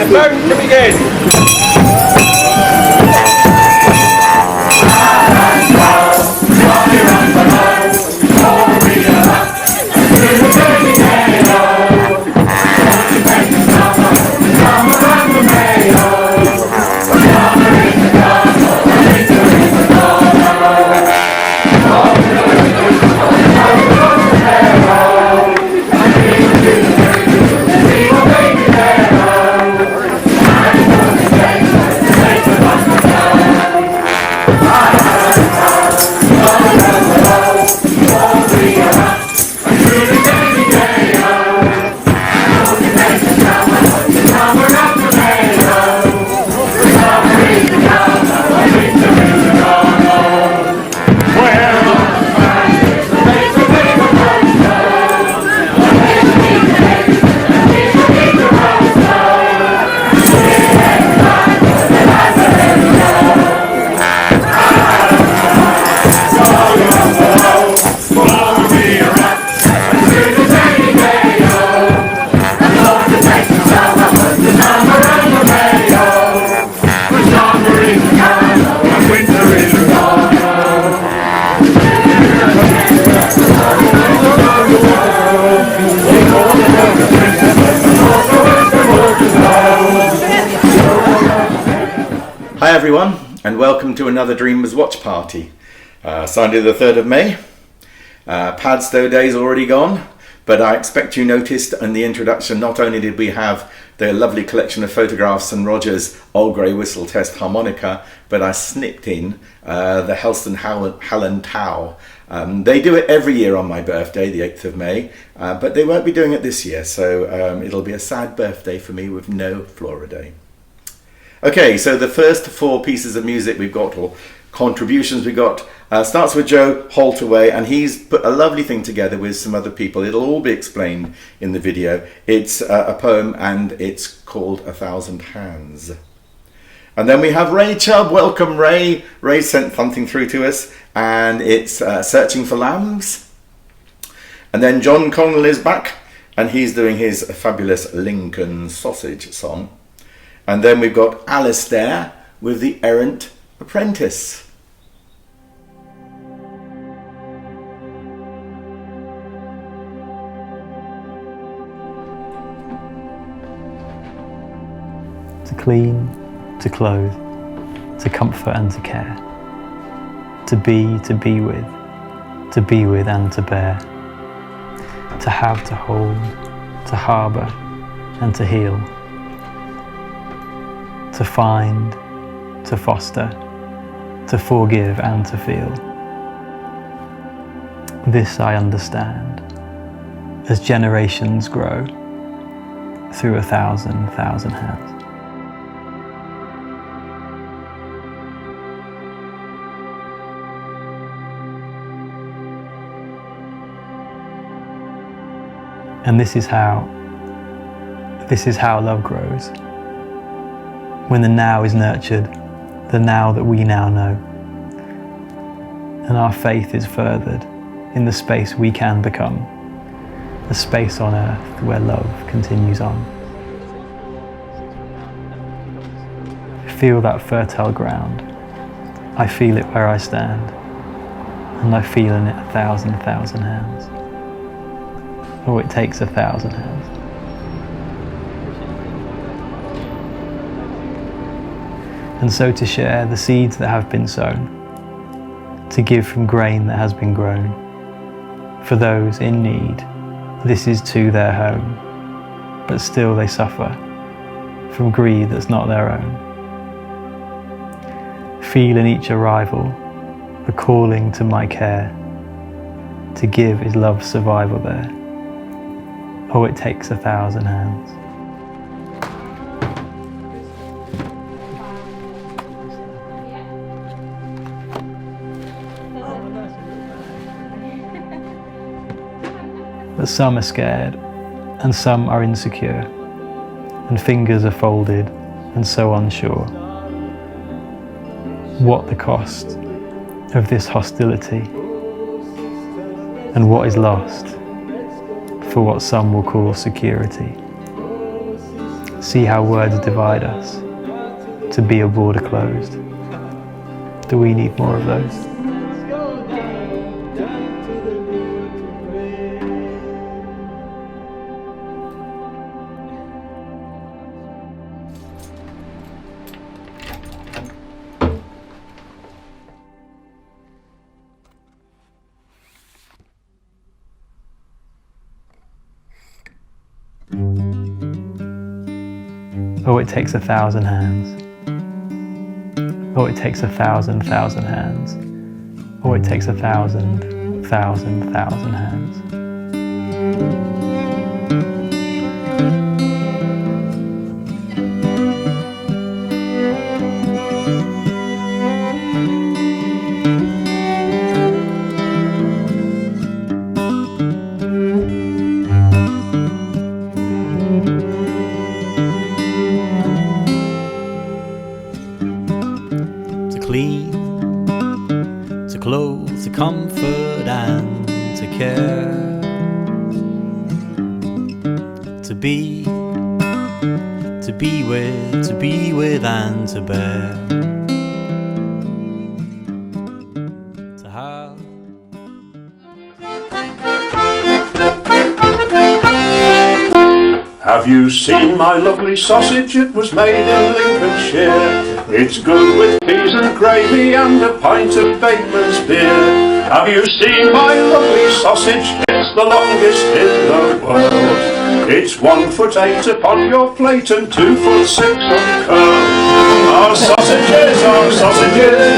About to begin. Hi everyone, and welcome to another Dreamers Watch Party. Sunday the 3rd of May. Padstow Day's already gone, but I expect you noticed in the introduction not only did we have the lovely collection of photographs and Roger's Old Grey Whistle Test harmonica, but I snipped in the Helston Hallen Tau. They do it every year on my birthday, the 8th of May, but they won't be doing it this year, so it'll be a sad birthday for me with no Flora Day. Okay, so the first 4 pieces of music we've got, or contributions we got, starts with Joe Haltaway, and he's put a lovely thing together with some other people. It'll all be explained in the video. It's a poem, and it's called 1,000 Hands. And then we have Ray Chubb. Welcome, Ray. Ray sent something through to us, and it's Searching for Lambs. And then John Connell is back, and he's doing his fabulous Lincoln Sausage song. And then we've got Alistair with The Errant Apprentice. To clean, to clothe, to comfort and to care. To be with and to bear. To have, to hold, to harbour and to heal. To find, to foster, to forgive and to feel. This I understand, as generations grow, through 1,000 hands. And this is how love grows. When the now is nurtured, the now that we now know. And our faith is furthered in the space we can become, a space on earth where love continues on. Feel that fertile ground. I feel it where I stand, and I feel in it 1,000 hands. Oh, it takes 1,000 hands. And so to share the seeds that have been sown, to give from grain that has been grown. For those in need, this is to their home, but still they suffer from greed that's not their own. Feel in each arrival the calling to my care. To give is love's survival there. Oh, it takes 1,000 hands. But some are scared, and some are insecure, and fingers are folded, and so unsure. What the cost of this hostility, and what is lost for what some will call security? See how words divide us, to be a border closed. Do we need more of those? Oh, it takes 1,000 hands. Oh, it takes 1,000 hands. Oh, it takes 1,000 hands. Clean, to clothe, to comfort and to care, to be with and to bear, to have. Have you seen my lovely sausage? It was made in Lincolnshire. It's good with peas and gravy and a pint of Bateman's beer. Have you seen my lovely sausage? It's the longest in the world. It's 1'8" upon your plate and 2'6" uncurled. Our sausages,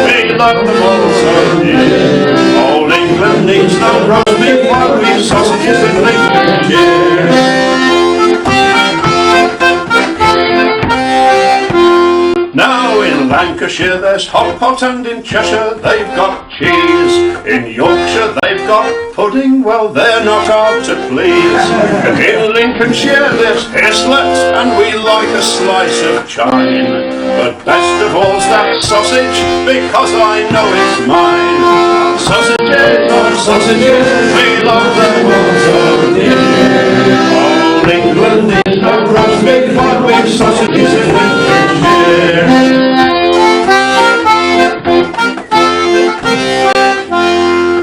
we love them all so dear. All England needs no roast beef while we've sausages in Lincolnshire. Now in Lancashire there's hot pot, and in Cheshire they've got cheese. In Yorkshire they've got pudding, well they're not hard to please. In Lincolnshire there's hazelnuts, and we like a slice of chine. But best of all's that sausage, because I know it's mine. Our sausages, we love them all so dear. All England is no roast beef, but we've sausages in Lincolnshire.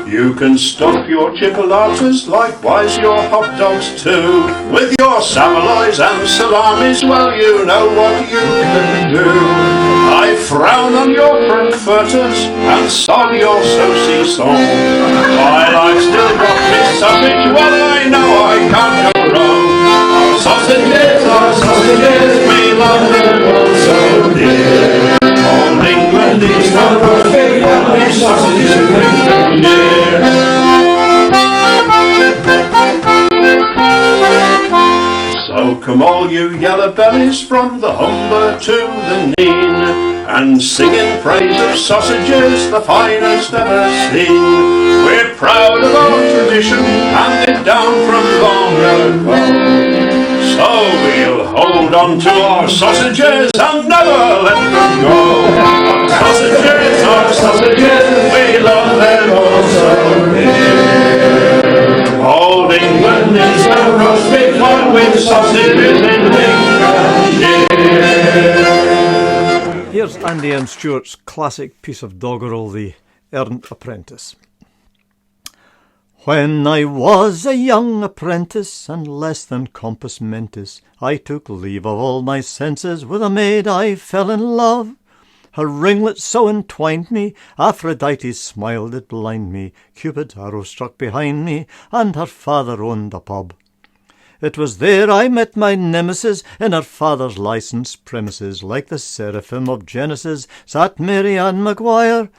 You can stuff your chipolatas, likewise your hot dogs too. With your saveloys and salamis, well you know what you can do. I frown on your frankfurters and sod your saucisson. While I've still got this sausage, well I know I can't go wrong. Our sausages, we love them all so dear. All England is no roast beef, but we've sausages in Lincolnshire. So come all you yellow bellies from the Humber to the Nene, and sing in praise of sausages the finest ever seen. We're proud of our tradition, handed down from long ago. So we'll hold on to our sausages and never let them go. Our sausages, we love them all so dear. All England is no roast beef, but with sausages in Lincolnshire. Here's Andy M. Stewart's classic piece of doggerel, The Errant Apprentice. When I was a young apprentice, and less than compos mentis, I took leave of all my senses, with a maid I fell in love. Her ringlets so entwined me, Aphrodite's smile did blind me, Cupid's arrow struck behind me, and her father owned a pub. It was there I met my nemesis, in her father's licensed premises. Like the seraphim of Genesis sat Mary Ann Maguire,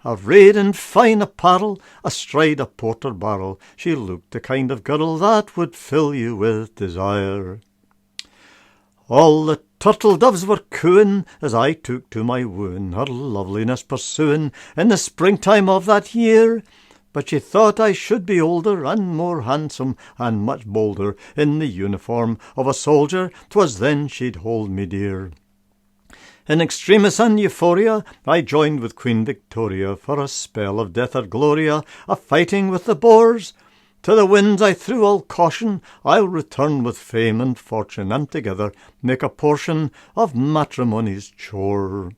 arrayed in fine apparel, astride a porter barrel. She looked the kind of girl that would fill you with desire. All the turtle doves were cooing as I took to my wooing, her loveliness pursuing in the springtime of that year. But she thought I should be older and more handsome and much bolder in the uniform of a soldier. 'Twas then she'd hold me dear. In extremis and euphoria, I joined with Queen Victoria for a spell of death or gloria, a fighting with the Boers. To the winds I threw all caution, I'll return with fame and fortune, and together make a portion of matrimony's chore.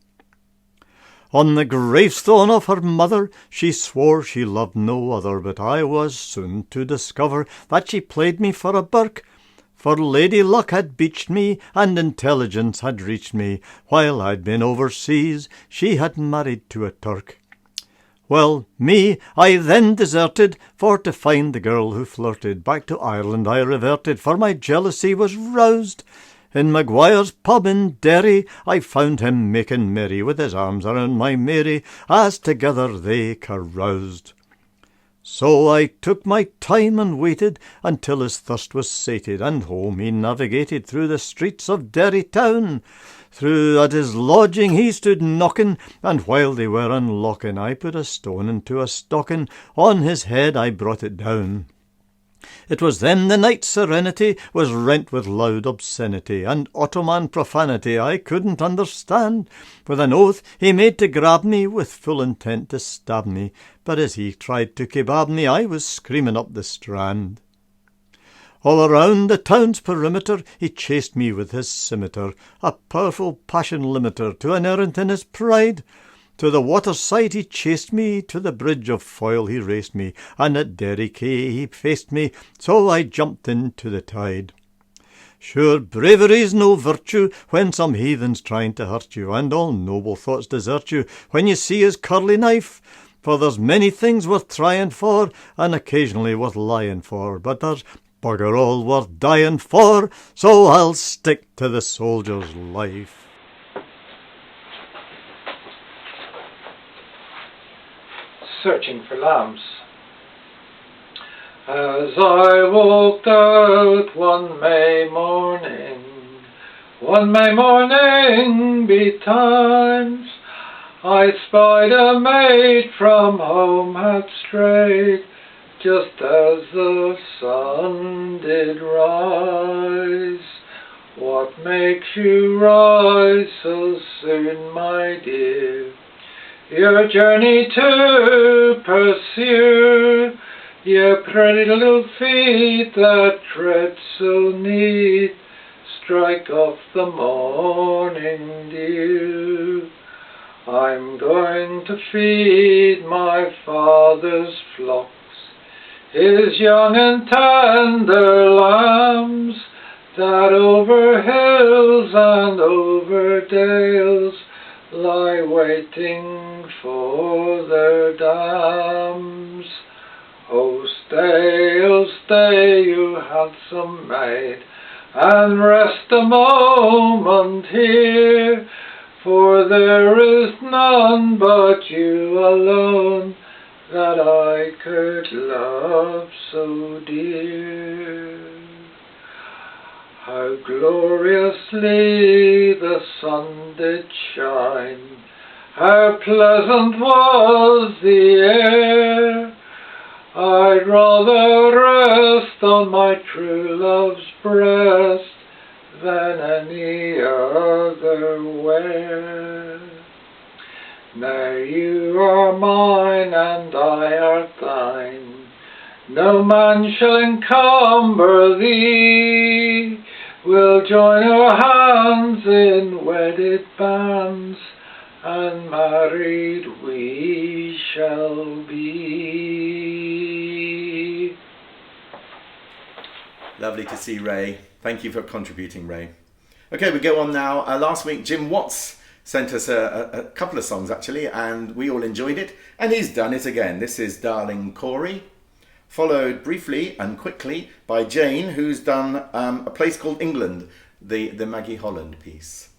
On the gravestone of her mother, she swore she loved no other, but I was soon to discover that she played me for a birk. For Lady Luck had beached me, and intelligence had reached me. While I'd been overseas, she had married to a Turk. Well, me, I then deserted, for to find the girl who flirted. Back to Ireland I reverted, for my jealousy was roused. In Maguire's pub in Derry, I found him making merry, with his arms around my Mary, as together they caroused. So I took my time and waited until his thirst was sated, and home he navigated through the streets of Derry town. Through at his lodging he stood knocking, and while they were unlocking, I put a stone into a stocking, on his head I brought it down. It was then the night's serenity was rent with loud obscenity, and Ottoman profanity I couldn't understand. With an oath he made to grab me, with full intent to stab me, but as he tried to kebab me, I was screaming up the Strand. All around the town's perimeter he chased me with his scimitar, a powerful passion limiter to an errant in his pride. To the waterside he chased me, to the bridge of Foyle he raced me, and at Derry Quay he faced me, so I jumped into the tide. Sure, bravery's no virtue when some heathen's trying to hurt you, and all noble thoughts desert you when you see his curly knife. For there's many things worth trying for, and occasionally worth lying for, but there's bugger all worth dying for, so I'll stick to the soldier's life. Searching for lambs. As I walked out one May morning betimes, I spied a maid from home had strayed, just as the sun did rise. What makes you rise so soon, my dear? Your journey to pursue, your pretty little feet that tread so neat, strike off the morning dew. I'm going to feed my father's flocks, his young and tender lambs, that over hills and over dales lie waiting for their dams. Oh stay, you handsome maid, and rest a moment here, for there is none but you alone that I could love so dear. How gloriously the sun did shine, how pleasant was the air. I'd rather rest on my true love's breast than any other where. Now you are mine and I are thine, no man shall encumber thee. We'll join our hands in wedded bands, and married we shall be. Lovely to see Ray. Thank you for contributing, Ray. Okay, we go on now. Last week, Jim Watts sent us a couple of songs, actually, and we all enjoyed it. And he's done it again. This is Darling Corey, followed briefly and quickly by Jane, who's done A Place Called England, the Maggie Holland piece.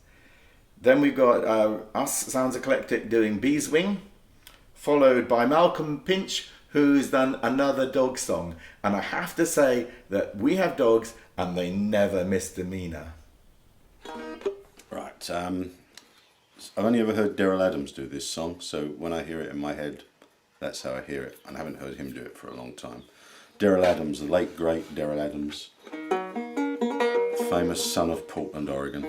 Then we've got us, Sounds Eclectic, doing Beeswing, followed by Malcolm Pinch, who's done another dog song. And I have to say that we have dogs and they never miss demeanour. Right, I've only ever heard Daryl Adams do this song, so when I hear it in my head, that's how I hear it, and I haven't heard him do it for a long time. Daryl Adams, the late great Daryl Adams, famous son of Portland, Oregon.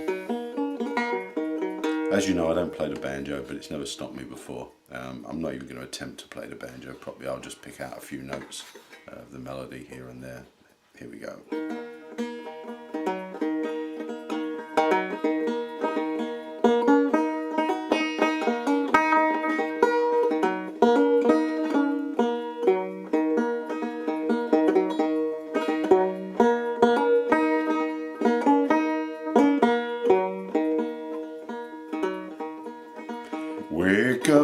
As you know, I don't play the banjo, but it's never stopped me before. I'm not even going to attempt to play the banjo properly. I'll just pick out a few notes of the melody here and there. Here we go.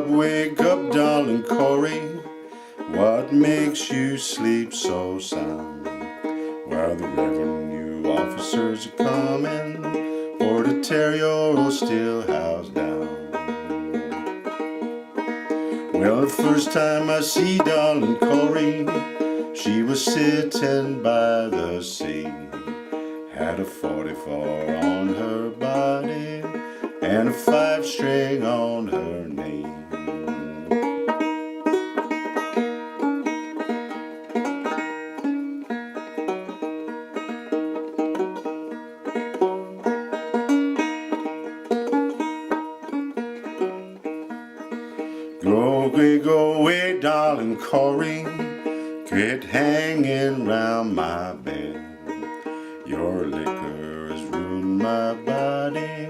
Wake up, darling Corey. What makes you sleep so sound? Well, the revenue officers are coming for to tear your old steel house down. Well, the first time I see darling Corey, she was sitting by the sea. Had a 44 on her body and a 5-string on her knee. Go away, darling Corey, quit hanging round my bed. Your liquor has ruined my body,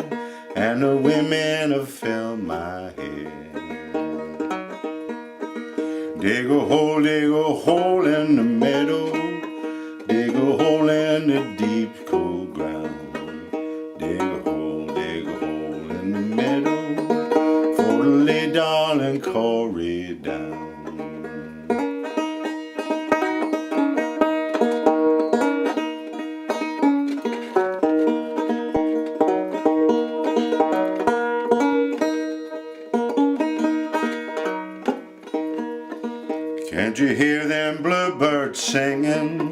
and the women have filled my head. Dig a hole in the meadow, dig a hole in the deep cold ground. Dig a hole in the meadow, for to lay darling Corey down. Can't you hear them bluebirds singing?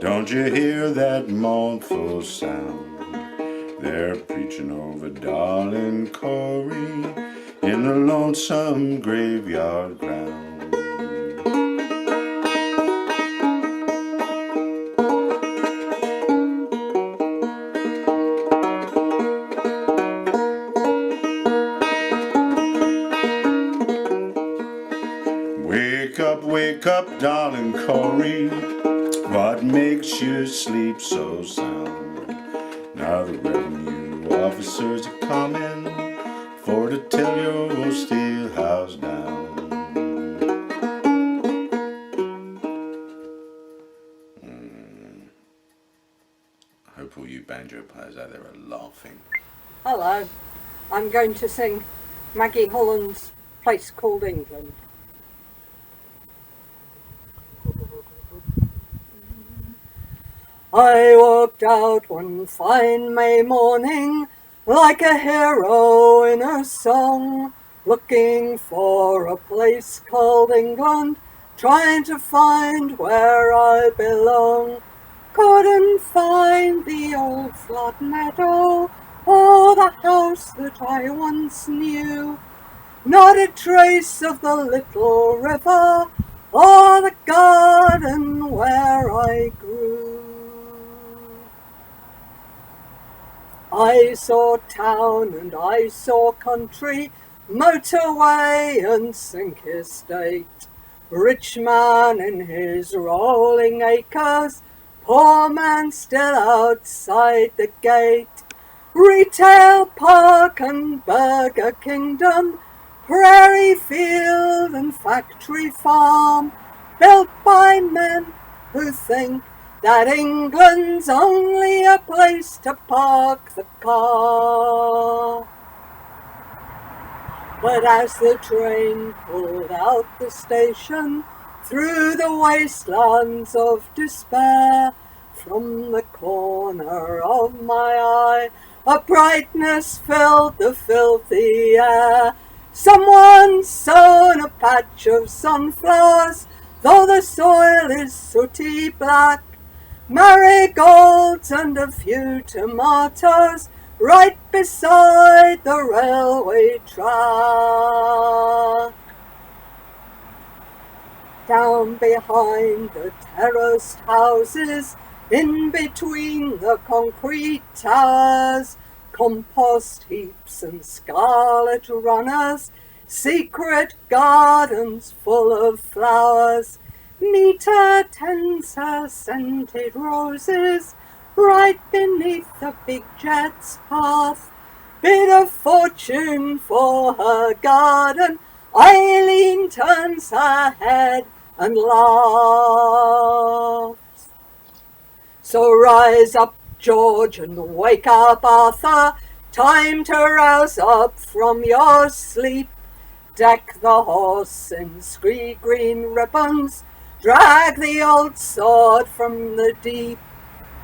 Don't you hear that mournful sound? They're preaching over darling Corey in the lonesome graveyard ground. Wake up, darling Corey. What makes you sleep so sound? Now the revenue officers are coming for to tear your old steel house down. I hope all you banjo players out there are laughing. Hello, I'm going to sing Maggie Holland's Place Called England. I walked out one fine May morning like a hero in a song, looking for a place called England, trying to find where I belong. Couldn't find the old flat meadow or the house that I once knew, not a trace of the little river or the garden where I grew. I saw town and I saw country, motorway and sink estate, rich man in his rolling acres, poor man still outside the gate, retail park and burger kingdom, prairie field and factory farm, built by men who think that England's only a place to park the car. But as the train pulled out the station, through the wastelands of despair, from the corner of my eye, a brightness filled the filthy air. Someone's sown a patch of sunflowers, though the soil is sooty black, marigolds and a few tomatoes right beside the railway track. Down behind the terraced houses, in between the concrete towers, compost heaps and scarlet runners, secret gardens full of flowers, meter tenser scented roses, right beneath the big jet's path. Bit of fortune for her garden, Eileen turns her head and laughs. So rise up, George, and wake up, Arthur, time to rouse up from your sleep. Deck the horse in scree green ribbons, drag the old sword from the deep.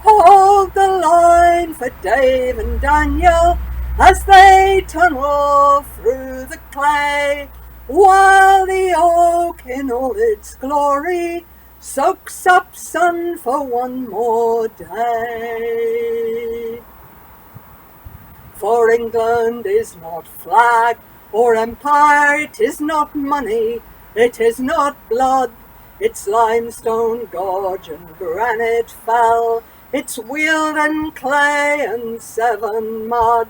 Hold the line for Dave and Daniel as they tunnel through the clay, while the oak in all its glory soaks up sun for one more day. For England is not flag or empire, it is not money, it is not blood, it's limestone gorge and granite fell, it's weald and clay and Severn mud.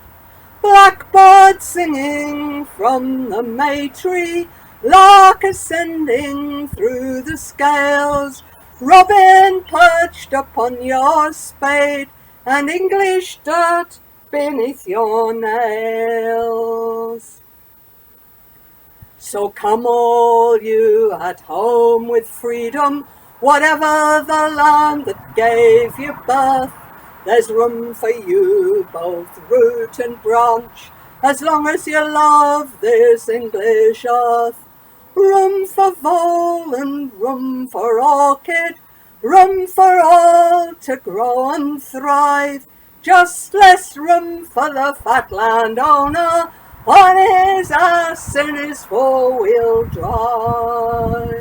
Blackbird singing from the May tree, lark ascending through the scales, robin perched upon your spade, and English dirt beneath your nails. So come all you at home with freedom, whatever the land that gave you birth, there's room for you, both root and branch, as long as you love this English earth. Room for vole and room for orchid, room for all to grow and thrive, just less room for the fat landowner on his ass and his four-wheel drive.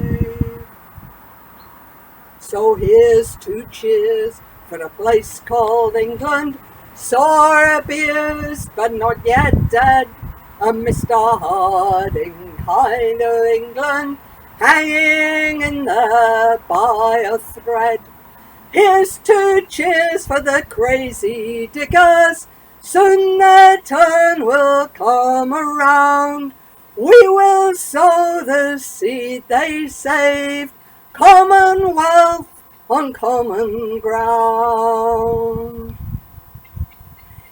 So here's 2 cheers for a place called England, sore abused but not yet dead, a Mr. Harding kind of England, hanging in there by a thread. Here's 2 cheers for the crazy diggers, soon their turn will come around. We will sow the seed they saved, Commonwealth on common ground.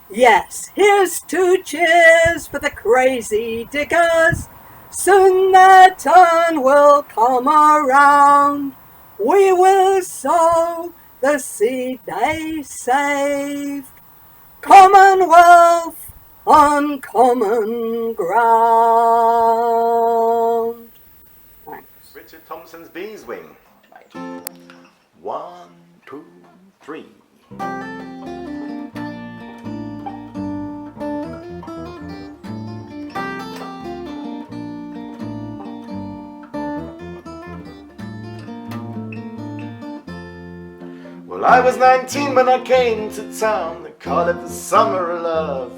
Yes, here's 2 cheers for the crazy diggers, soon their turn will come around. We will sow the seed they saved, Commonwealth on common ground. Thanks. Richard Thompson's Bees Wing. 1, 2, 3. Well, I was 19 when I came to town. They call it the summer of love.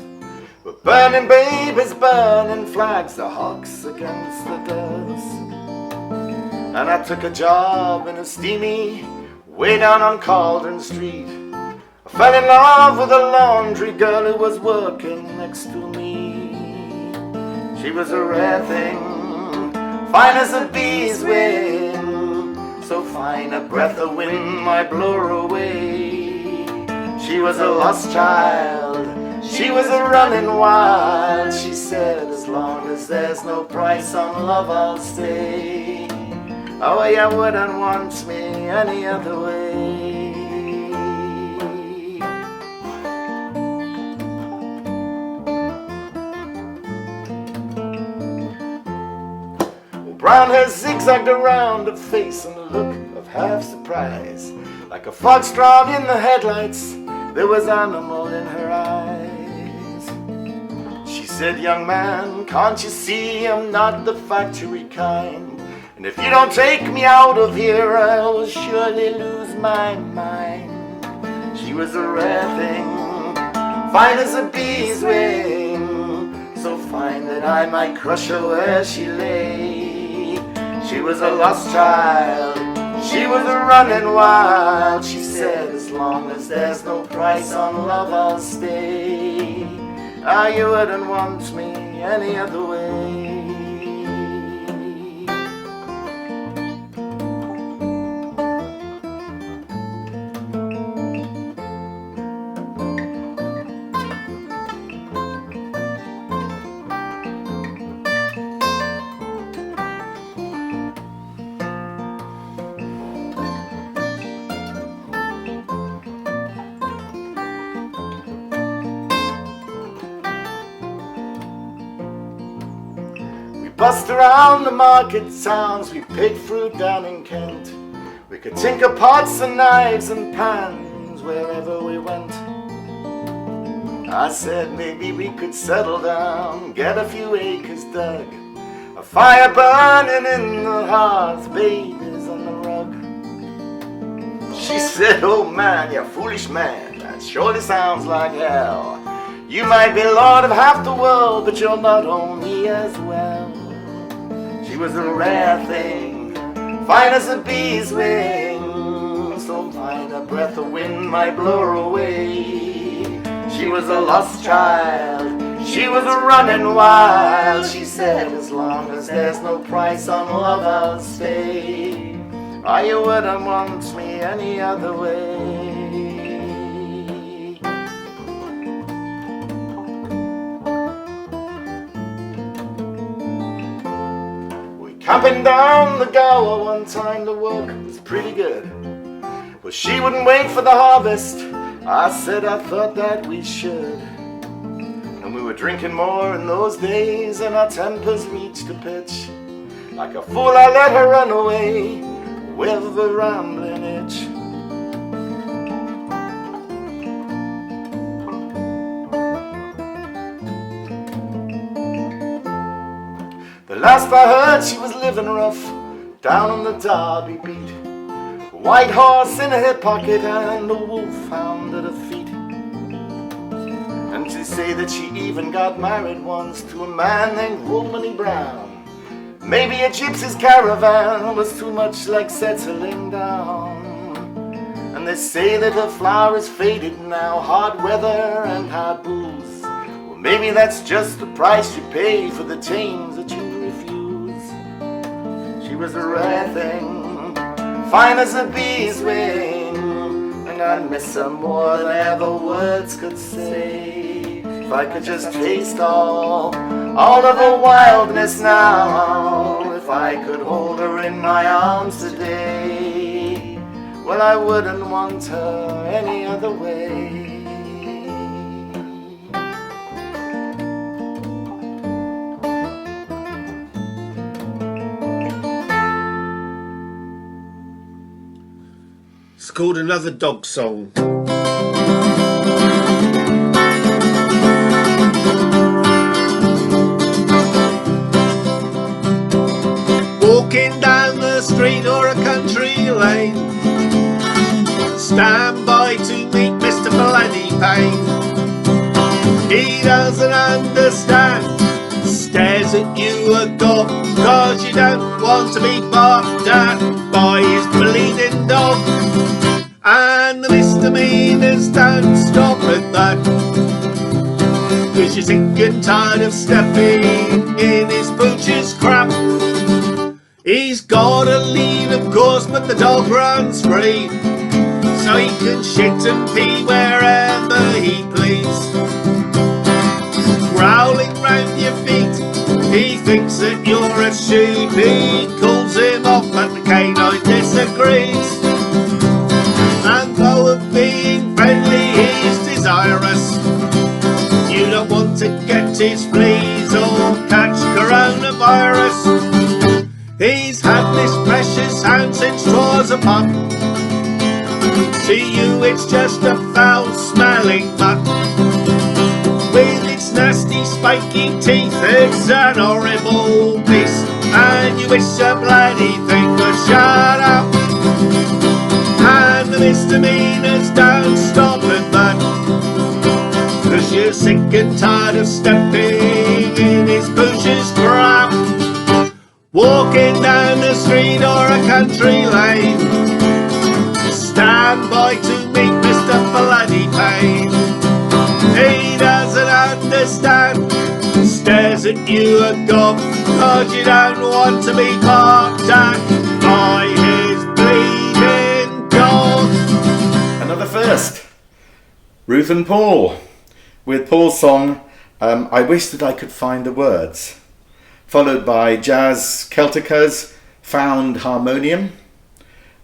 We're burning babies, burning flags, the hawks against the doves. And I took a job in a steamy way down on Cauldron Street. I fell in love with a laundry girl who was working next to me. She was a rare thing, fine as a bee's wing, so fine a breath of wind might blow her away. She was a lost child, she was a running wild. She said, as long as there's no price on love, I'll stay. Oh, you wouldn't want me any other way. Well, brown hair zigzagged around her face and a look of half surprise. Like a foxtrot in the headlights, there was animal in her eyes. She said, young man, can't you see I'm not the factory kind? And if you don't take me out of here, I'll surely lose my mind. She was a rare thing, fine as a bee's wing, so fine that I might crush her where she lay. She was a lost child, she was a running wild. She said, as long as there's no price on love, I'll stay. Ah, you wouldn't want me any other way. Bust around the market towns, we picked fruit down in Kent. We could tinker pots and knives and pans wherever we went. I said maybe we could settle down, get a few acres dug, a fire burning in the hearth, babies on the rug. She said, oh man, you foolish man, that surely sounds like hell. You might be lord of half the world, but you'll not own me as well. She was a rare thing, fine as a bee's wing, so fine a breath of wind might blow her away. She was a lost child, she was a running wild. She said, as long as there's no price on love, I'll stay. Oh, you wouldn't want me any other way. Camping down the Gower one time, the work was pretty good. Well, she wouldn't wait for the harvest. I said I thought that we should. And we were drinking more in those days, and our tempers reached a pitch. Like a fool I let her run away with a rambling itch. The last I heard, she was living rough down on the Derby beat. A white horse in her hip pocket and a wolfhound at her feet. And to say that she even got married once to a man named Romany Brown. Maybe a gypsy's caravan was too much like settling down. And they say that her flower is faded now, hard weather and hard booze. Well, maybe that's just the price you pay for the chains that you refuse. She was a rare thing, fine as a bee's wing, and I'd miss her more than ever words could say. If I could just taste all of her wildness now, if I could hold her in my arms today, well, I wouldn't want her any other way. It's called Another Dog Song. Walking down the street or a country lane, stand by to meet Mr. Bloody Pain. He doesn't understand, stares at you agob, cause you don't want to be barked at by his bleeding dog. And the misdemeanors don't stop at that, cause you're sick and tired of stepping in his butcher's crap. He's gotta leave, of course, but the dog runs free, so he can shit and pee wherever he please. Growling round your feet, he thinks that you're a sheep. He calls him off, but the canine disagrees. And though of being friendly he's desirous, you don't want to get his fleas or catch coronavirus. He's had this precious hound since 'twas a pup. To you it's just a foul-smelling mutt. With its nasty spiky teeth, it's an horrible beast, and you wish a bloody thing would shut up. And the misdemeanors don't stop at that, cause you're sick and tired of stepping in his butcher's crap. Walking down the street or a country lane, stand by to meet Mr. Bloody Pain. He doesn't understand understand. Stares at you agog, cause you don't want to be parked at by his bleeding dog. Another first. Ruth and Paul, with Paul's song, I Wish That I Could Find the Words, followed by Jazz Celtica's Found Harmonium,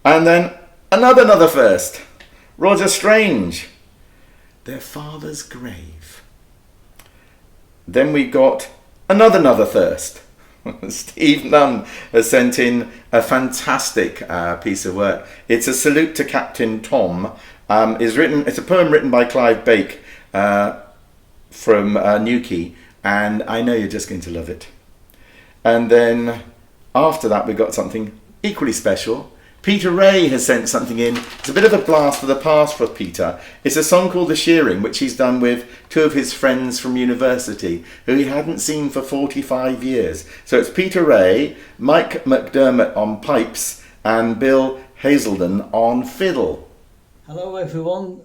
and then another first. Roger Strange, Their Father's Grave. Then we got another thirst. Steve Nunn has sent in a fantastic piece of work. It's a salute to Captain Tom. It's a poem written by Clive Bake from Newquay, and I know you're just going to love it. And then after that, we got something equally special. Peter Ray has sent something in. It's a bit of a blast for the past for Peter. It's a song called The Shearing, which he's done with two of his friends from university who he hadn't seen for 45 years. So it's Peter Ray, Mike McDermott on pipes, and Bill Hazelden on fiddle. Hello everyone.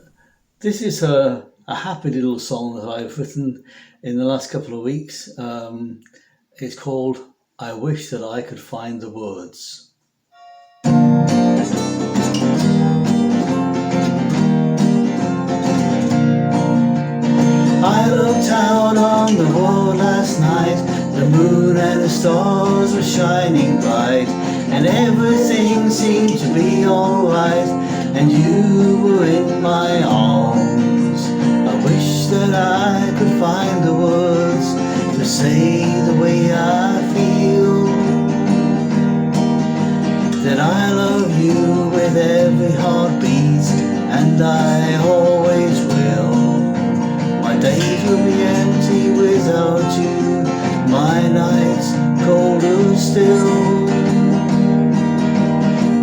This is a happy little song that I've written in the last couple of weeks. It's called I Wish That I Could Find the Words. I looked out on the world last night. The moon and the stars were shining bright, and everything seemed to be alright, and you were in my arms. I wish that I could find the words to say the way I feel, that I love you with every heartbeat, and I always will. My days will be empty without you, my nights colder still.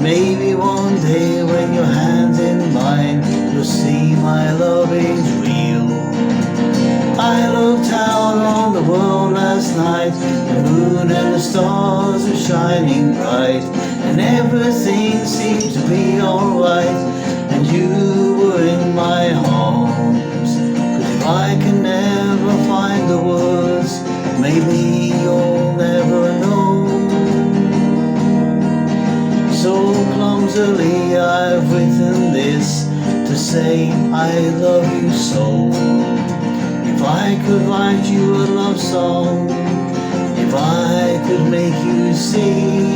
Maybe one day when your hand's in mine, you'll see my love is real. I looked out on the world last night. The moon and the stars were shining bright, and everything seemed to be alright, and you were in my arms. 'Cause if I can never find the words, maybe you'll never know. So clumsily I've written this to say I love you so. If I could write you a love song, if I could make you see,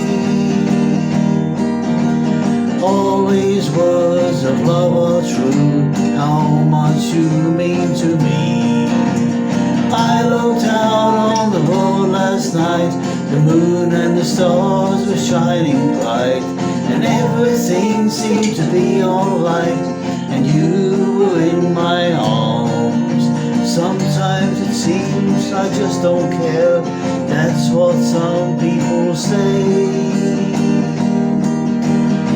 all these words of love are true, how much you mean to me. I looked out on the world last night. The moon and the stars were shining bright, and everything seemed to be alright, and you were in my arms. Sometimes it seems I just don't care, that's what some people say.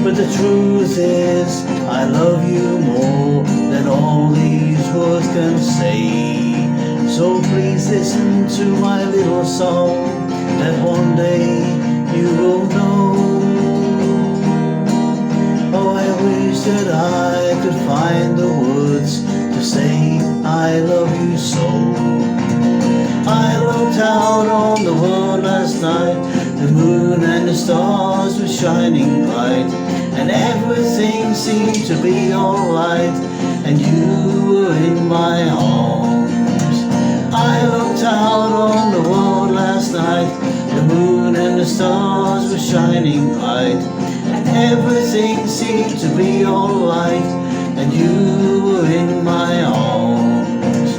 But the truth is, I love you more than all these words can say. So please listen to my little song, that one day you will know. Oh, I wish that I could find the words to say I love you so. I looked out on the world last night. The moon and the stars were shining bright, and everything seemed to be alright, and you were in my arms. I looked out on the world last night. The moon and the stars were shining bright, and everything seemed to be alright, and you were in my arms.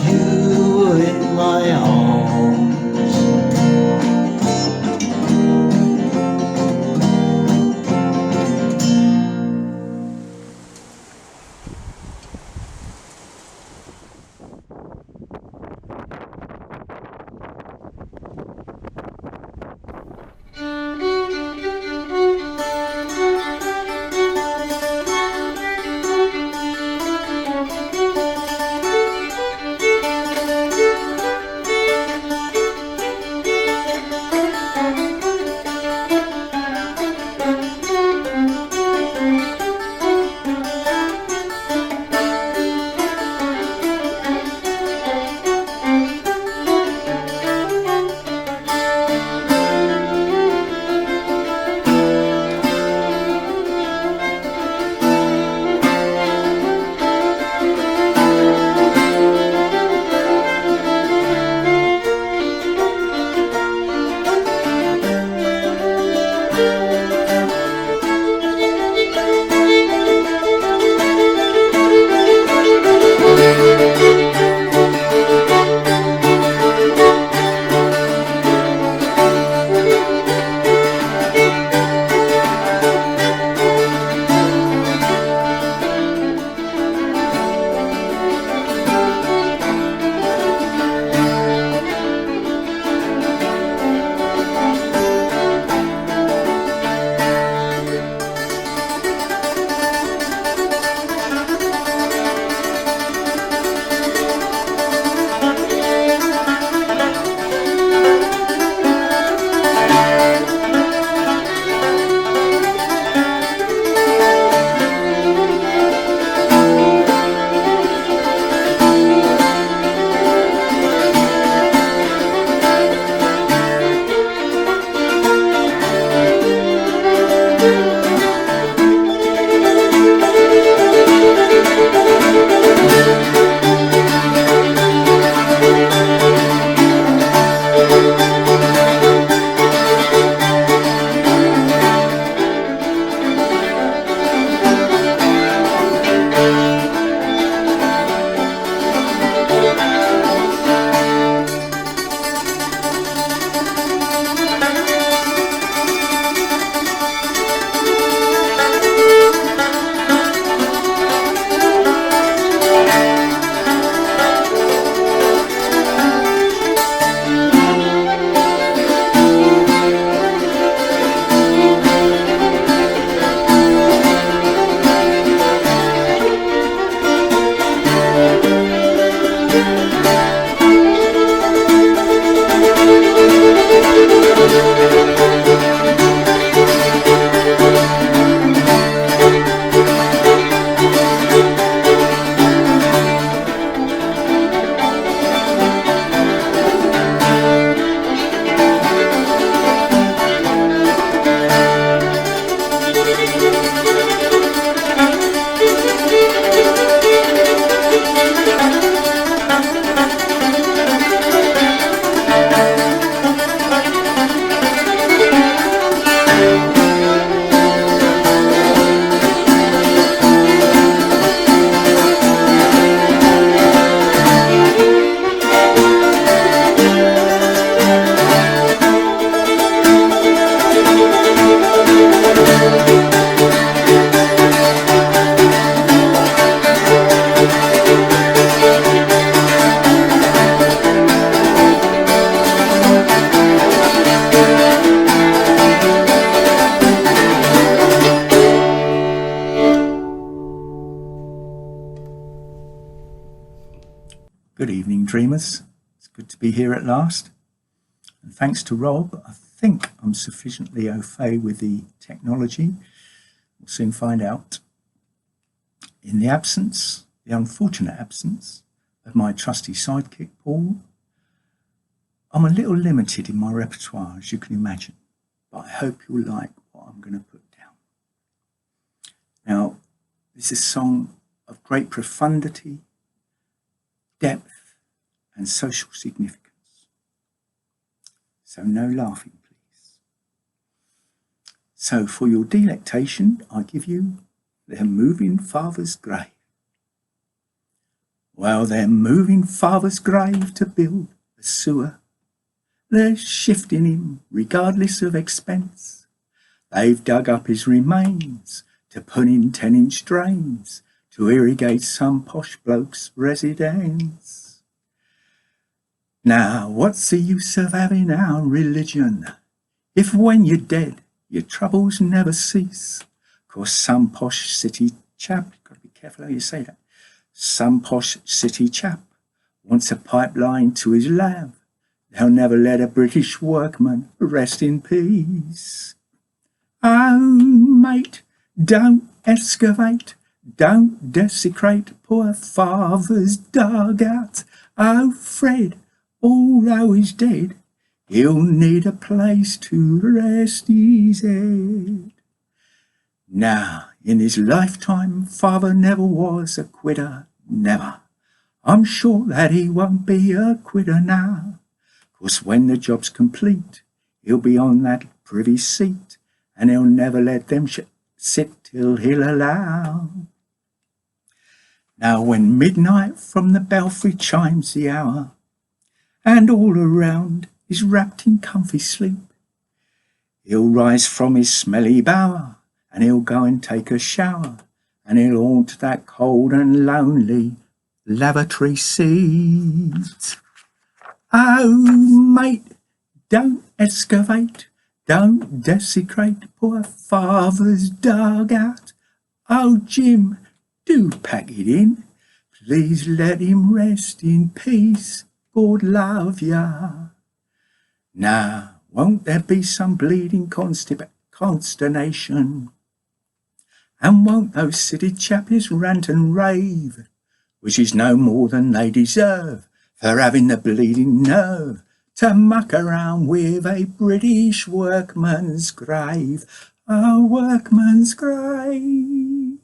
You were in my arms. Good evening, dreamers. It's good to be here at last. And thanks to Rob, I think I'm sufficiently au fait with the technology. We'll soon find out. In the unfortunate absence of my trusty sidekick, Paul, I'm a little limited in my repertoire, as you can imagine, but I hope you'll like what I'm going to put down. Now, this is a song of great profundity, depth, and social significance. So no laughing, please. So for your delectation, I give you Their Moving Father's Grave. Well, they're moving father's grave to build a sewer. They're shifting him regardless of expense. They've dug up his remains to put in 10-inch drains to irrigate some posh bloke's residence. Now, what's the use of having our religion if when you're dead your troubles never cease? 'Cause some posh city chap, gotta be careful how you say that, some posh city chap wants a pipeline to his lab. They'll never let a British workman rest in peace. Oh, mate, don't excavate, don't desecrate poor father's dugout. Oh, Fred, although he's dead, he'll need a place to rest his head. Now, in his lifetime, father never was a quitter, never. I'm sure that he won't be a quitter now. 'Cause when the job's complete, he'll be on that privy seat, and he'll never let them sit till he'll allow. Now when midnight from the belfry chimes the hour, and all around is wrapped in comfy sleep, he'll rise from his smelly bower, and he'll go and take a shower, and he'll haunt that cold and lonely lavatory seat. Oh, mate, don't excavate, don't desecrate poor father's dugout. Oh, Jim, do pack it in. Please let him rest in peace. God love ya. Now, won't there be some bleeding consternation? And won't those city chappies rant and rave, which is no more than they deserve, for having the bleeding nerve to muck around with a British workman's grave, a workman's grave.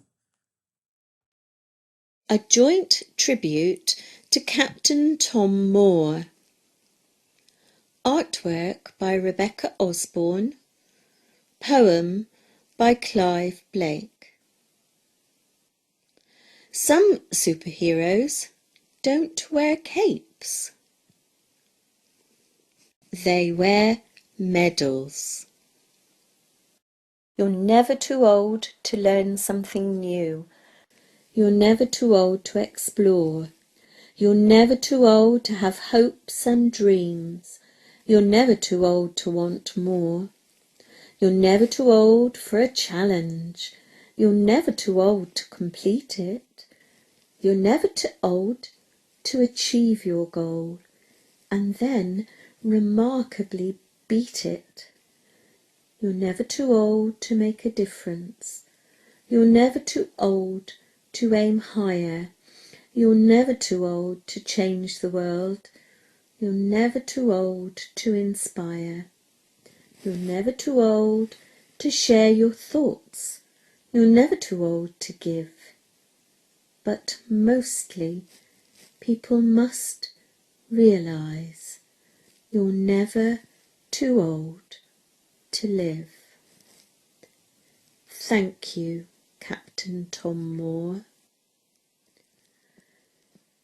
A joint tribute to Captain Tom Moore. Artwork by Rebecca Osborne. Poem by Clive Blake. Some superheroes don't wear capes. They wear medals. You're never too old to learn something new. You're never too old to explore. You're never too old to have hopes and dreams. You're never too old to want more. You're never too old for a challenge. You're never too old to complete it. You're never too old to achieve your goal and then remarkably beat it. You're never too old to make a difference. You're never too old to aim higher. You're never too old to change the world. You're never too old to inspire. You're never too old to share your thoughts. You're never too old to give. But mostly, people must realise you're never too old to live. Thank you, Captain Tom Moore.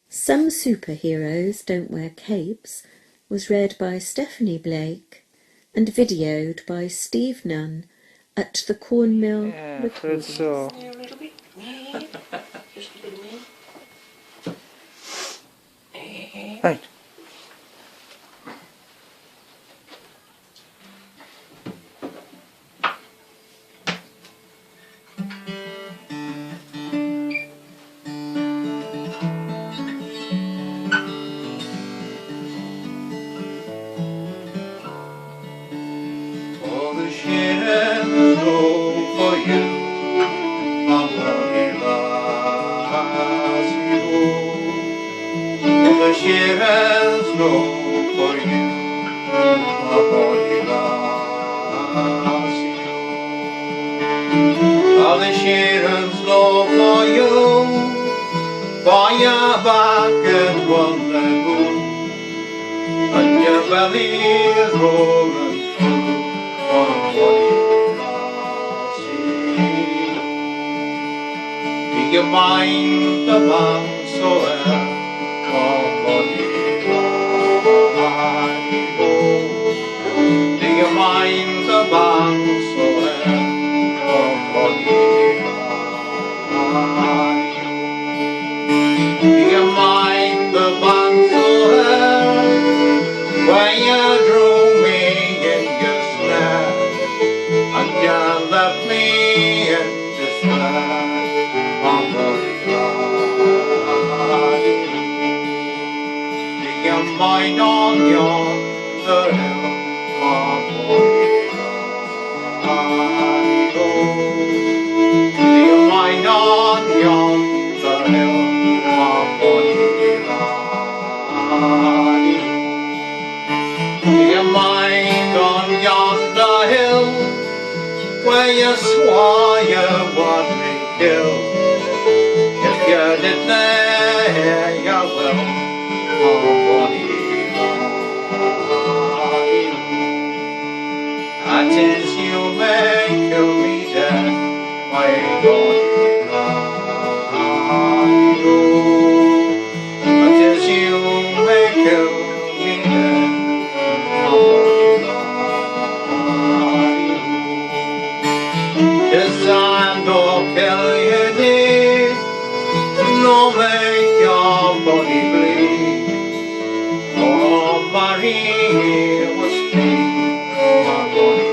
Some Superheroes Don't Wear Capes was read by Stephanie Blake and videoed by Steve Nunn at the Cornmill Recordings. Right. all the Sharons go for you, my bonny lassie, all the Sharons go for you, my bonny lassie, all the Sharons go for you, for your back and one leg, and your belly is rolling through on bonny lassie. Do you mind the man so well on bonny lassie? Do you mind the man so well on bonny lassie? Do you mind the man so well when you drew me in your snare and you left me in despair, my bonny lassie? Do you mind on yonder hill, my bonny lassie? Do you mind on yonder hill, my bonny lassie? Do you mind on yonder hill where you swore you would be killed? If you did there, you will, oh bonny lassie. That is, you may kill me dead, my bonny lassie. That is, you may kill me dead. Yes, I know kill you dead, no make your body bleed. Oh, Marie was dead, my body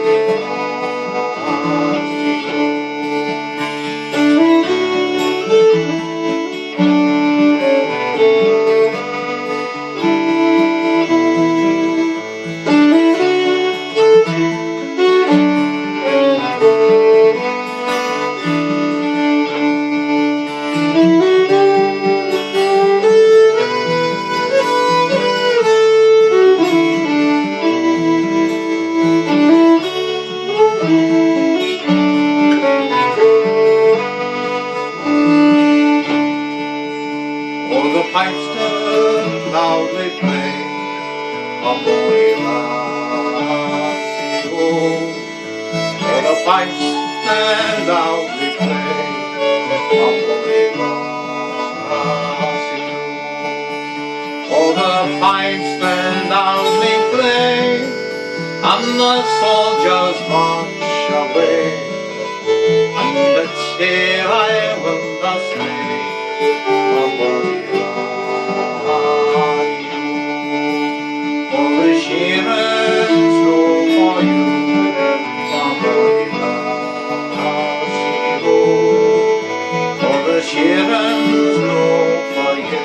pipes still loudly play, a bonny lassie, oh. The pipes still loudly play, a bonny lassie, oh. The pipes still loudly play, and the soldiers march away, and it's here I will thus stay, a bonny Sharons go for you, my bonny lassie, oh. For the Sharons go for you,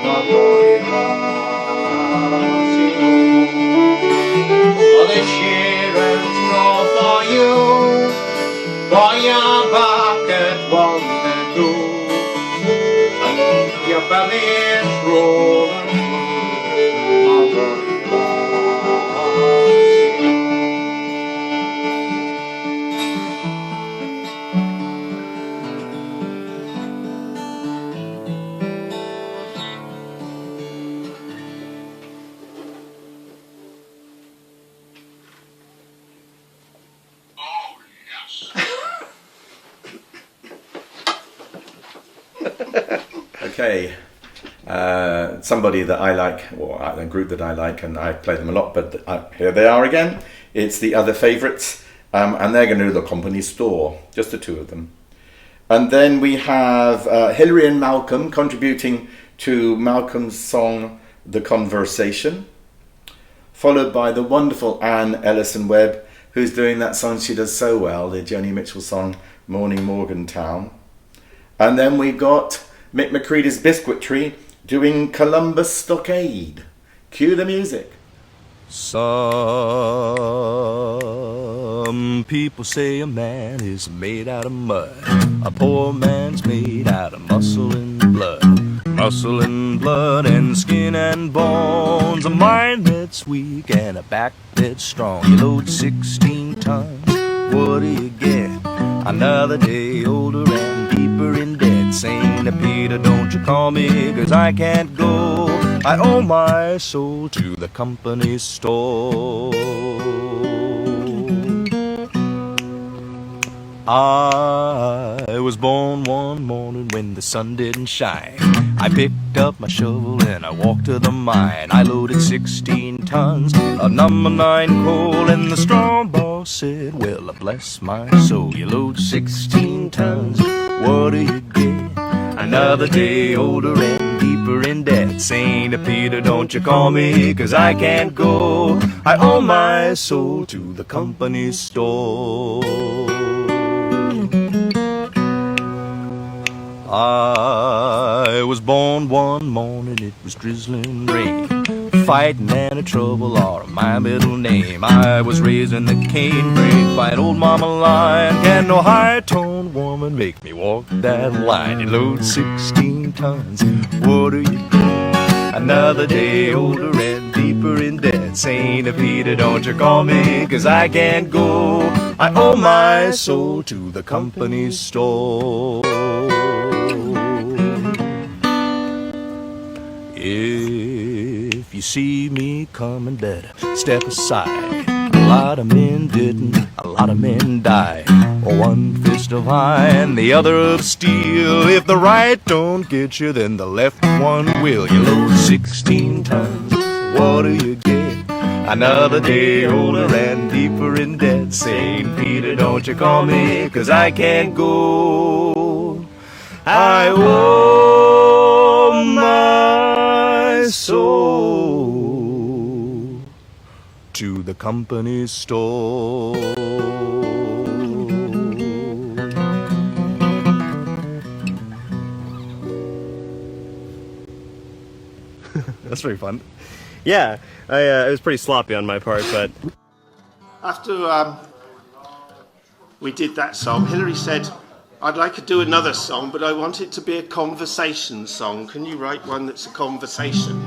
my bonny lassie, oh. For the Sharons go for you, for your back at one and two, and your belly is rolling through, my bonny. Okay, somebody that I like, or a group that I like, and I play them a lot, but here they are again. It's the Other Favourites, and they're going to do The Company Store, just the two of them. And then we have Hilary and Malcolm contributing to Malcolm's song The Conversation, followed by the wonderful Anne Ellison Webb, who's doing that song she does so well, the Joni Mitchell song Morning Morgantown. And then we've got Mick McCready's Biscuit Tree doing Columbus Stockade. Cue the music. Sun Some people say a man is made out of mud. A poor man's made out of muscle and blood. Muscle and blood and skin and bones. A mind that's weak and a back that's strong. You load 16 tons, what do you get? Another day older and deeper in debt. Saint Peter, don't you call me, 'cause I can't go. I owe my soul to the company store. I was born one morning when the sun didn't shine. I picked up my shovel and I walked to the mine. I loaded 16 tons of number 9 coal, and the strong boss said, well, bless my soul, you load 16 tons, what do you get? Another day older and deeper in debt. Saint Peter, don't you call me, 'cause I can't go. I owe my soul to the company store. I was born one morning, it was drizzling rain. Fighting and a trouble are my middle name. I was raised in the canebrake by an old mama lion. Can no high-toned woman make me walk that line? You load 16 tons, what do you do? Another day older and deeper in debt. Saint Peter, don't you call me, 'cause I can't go. I owe my soul to the company store. If you see me coming, better step aside. A lot of men didn't, a lot of men died. One fist of iron, the other of steel. If the right don't get you, then the left one will. You load 16 tons, what do you get? Another day older and deeper in debt. Saint Peter, don't you call me, 'cause I can't go. I owe my soul to the company store. That's very fun. Yeah, it was pretty sloppy on my part, but... After we did that song, Hilary said, I'd like to do another song, but I want it to be a conversation song. Can you write one that's a conversation?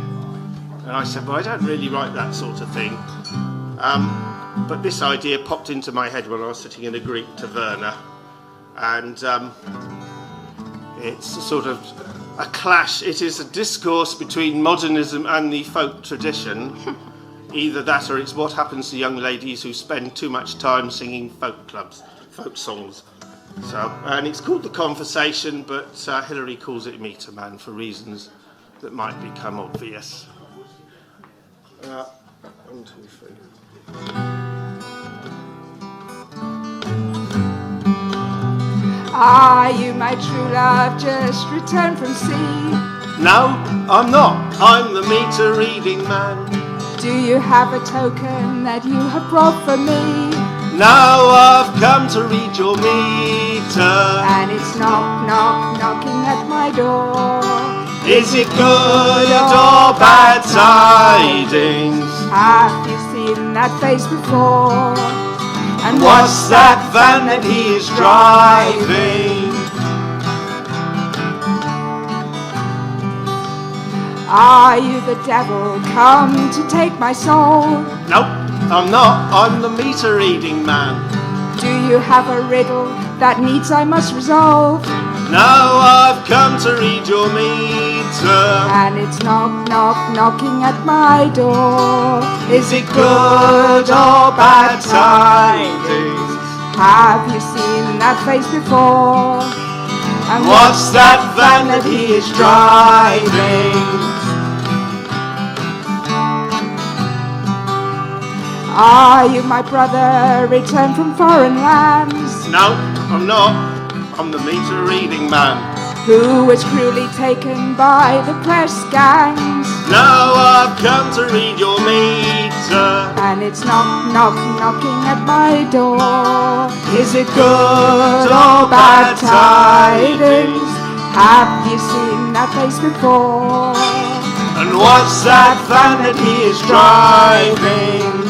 And I said, well, I don't really write that sort of thing. But this idea popped into my head when I was sitting in a Greek taverna. And it's a sort of a clash. It is a discourse between modernism and the folk tradition. Either that or it's what happens to young ladies who spend too much time singing folk songs. So, and it's called The Conversation, but Hilary calls it Meter Man for reasons that might become obvious. 1, 2, 3. Are you my true love, just returned from sea? No, I'm not. I'm the meter reading man. Do you have a token that you have brought for me? Now I've come to read your meter. And it's knock, knock, knocking at my door. Is it good or bad tidings? Have you seen that face before? And what's that van that he is driving? Are you the devil come to take my soul? Nope, I'm not. I'm the meter reading man. Do you have a riddle that needs I must resolve? Now I've come to read your meter. And it's knock, knock, knocking at my door. Is it good or bad tidings? Have you seen that face before? And what's that van that he is driving? Are you my brother, returned from foreign lands? No, I'm not. I'm the meter reading man. Who was cruelly taken by the press gangs? Now I've come to read your meter. And it's knock, knock, knocking at my door. Is it good or bad tidings? Have you seen that face before? And what's that van that he is driving?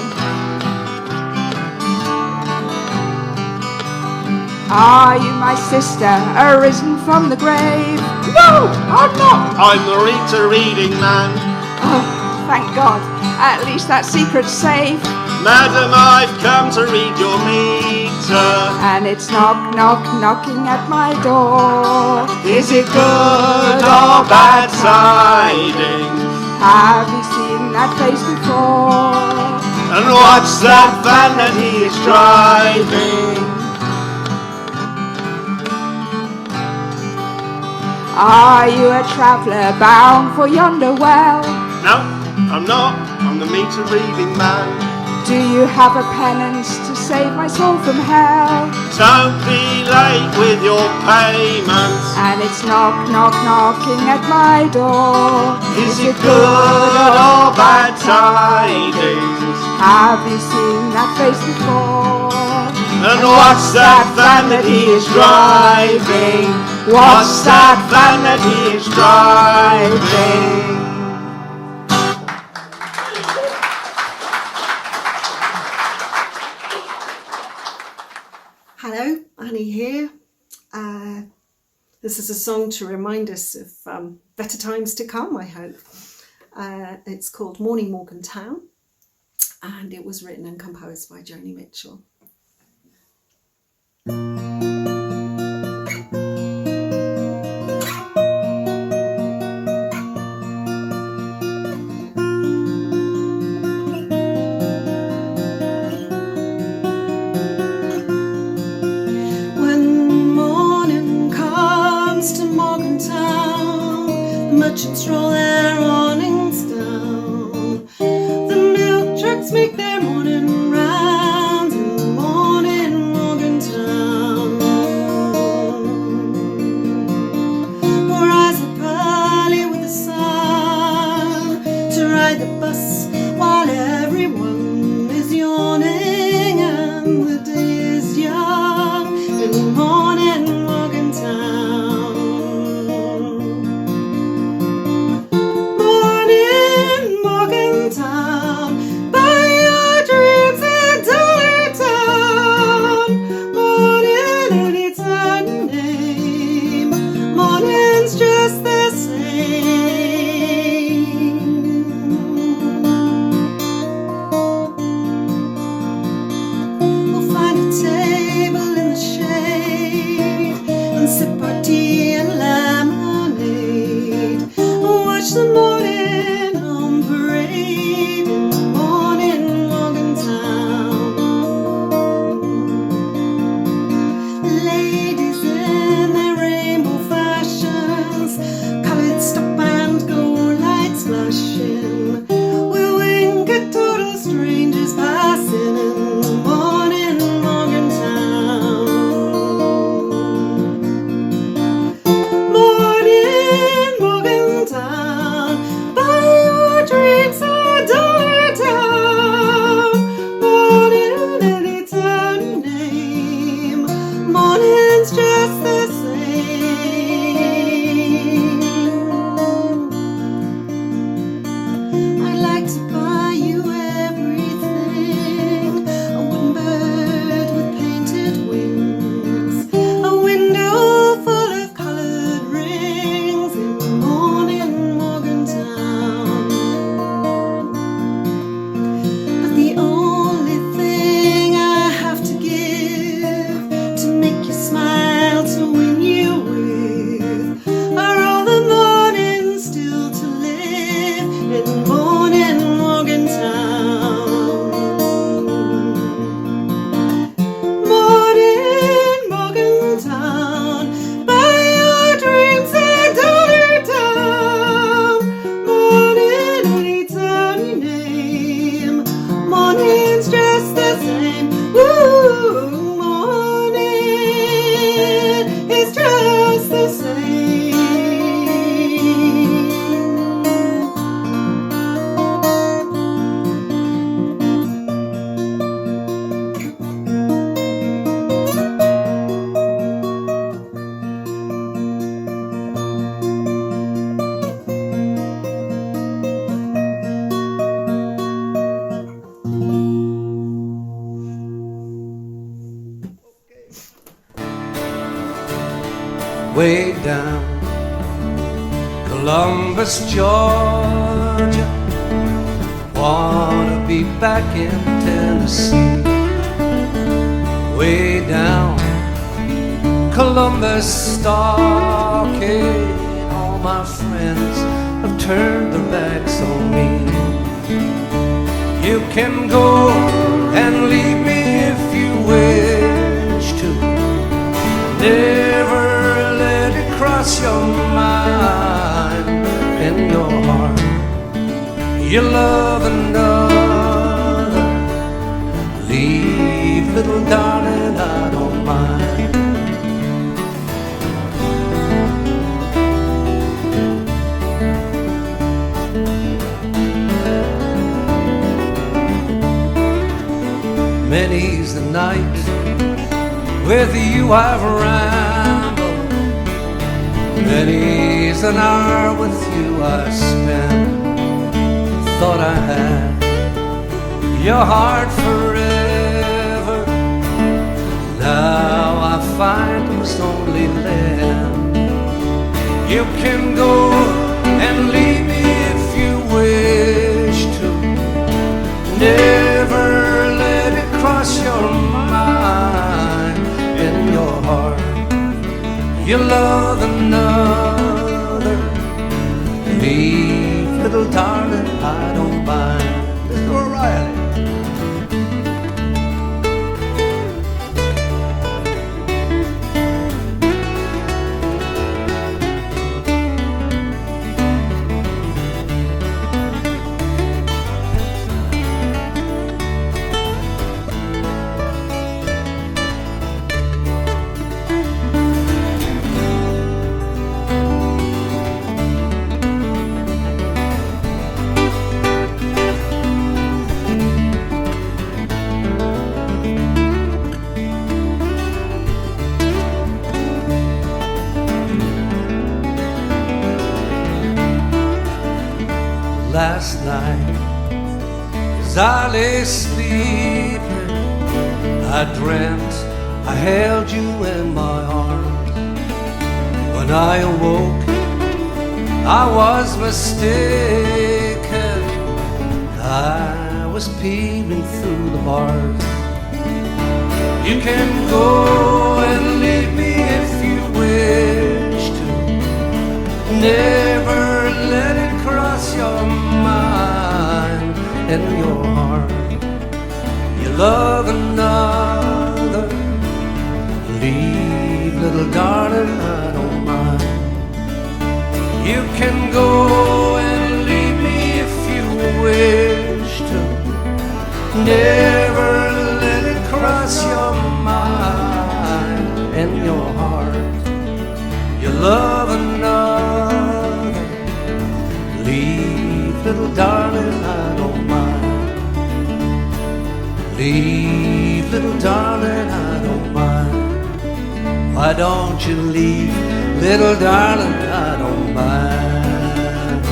Are you my sister, arisen from the grave? No, I'm not. I'm the Rita reading man. Oh, thank God. At least that secret's safe. Madam, I've come to read your meter. And it's knock, knock, knocking at my door. Is it good or bad tidings? Have you seen that face before? And what's that van that he is driving? Are you a traveller bound for yonder well? No, I'm not. I'm the meter reading man. Do you have a penance to save my soul from hell? Don't be late with your payments. And it's knock, knock, knocking at my door. Is it good or bad tidings? Have you seen that face before? And what's that van that he is driving? What's that van that he is driving? Hello, Annie here. This is a song to remind us of better times to come, I hope. It's called Morning Morgantown, and it was written and composed by Joni Mitchell. Merchants roll their awnings down. The milk trucks make their morning rounds in the morning Morgantown. We'll rise up early with the sun to ride the bus while everyone is yawning and the day is young in the morning Morgantown. way down Columbus, Georgia. Wanna be back in Tennessee, way down Columbus Stockade. All my friends have turned their backs on me. You can go and leave me if you wish to. Never let it cross your mind and your heart. You love another, leave, little darling, I don't mind. Many's the night with you I've rambled, many's an hour with you I spent. Thought I had your heart forever, now I find it was only land. You can go and leave me if you wish to. Never let it cross your mind and your heart. You love another, leave, little darling, I don't mind. Mr. O'Reilly. Last night, as I lay sleeping, I dreamt I held you in my arms. When I awoke, I was mistaken. I was peeping through the bars. You can go and leave me if you wish to. Never let it cross your mind and your heart. You love another, leave, little darling, I don't mind. You can go and leave me if you wish to. Never let it cross your mind and your heart. You love another, leave, little darling, I don't mind. Leave, little darling, I don't mind. Why don't you leave, little darling, I don't mind.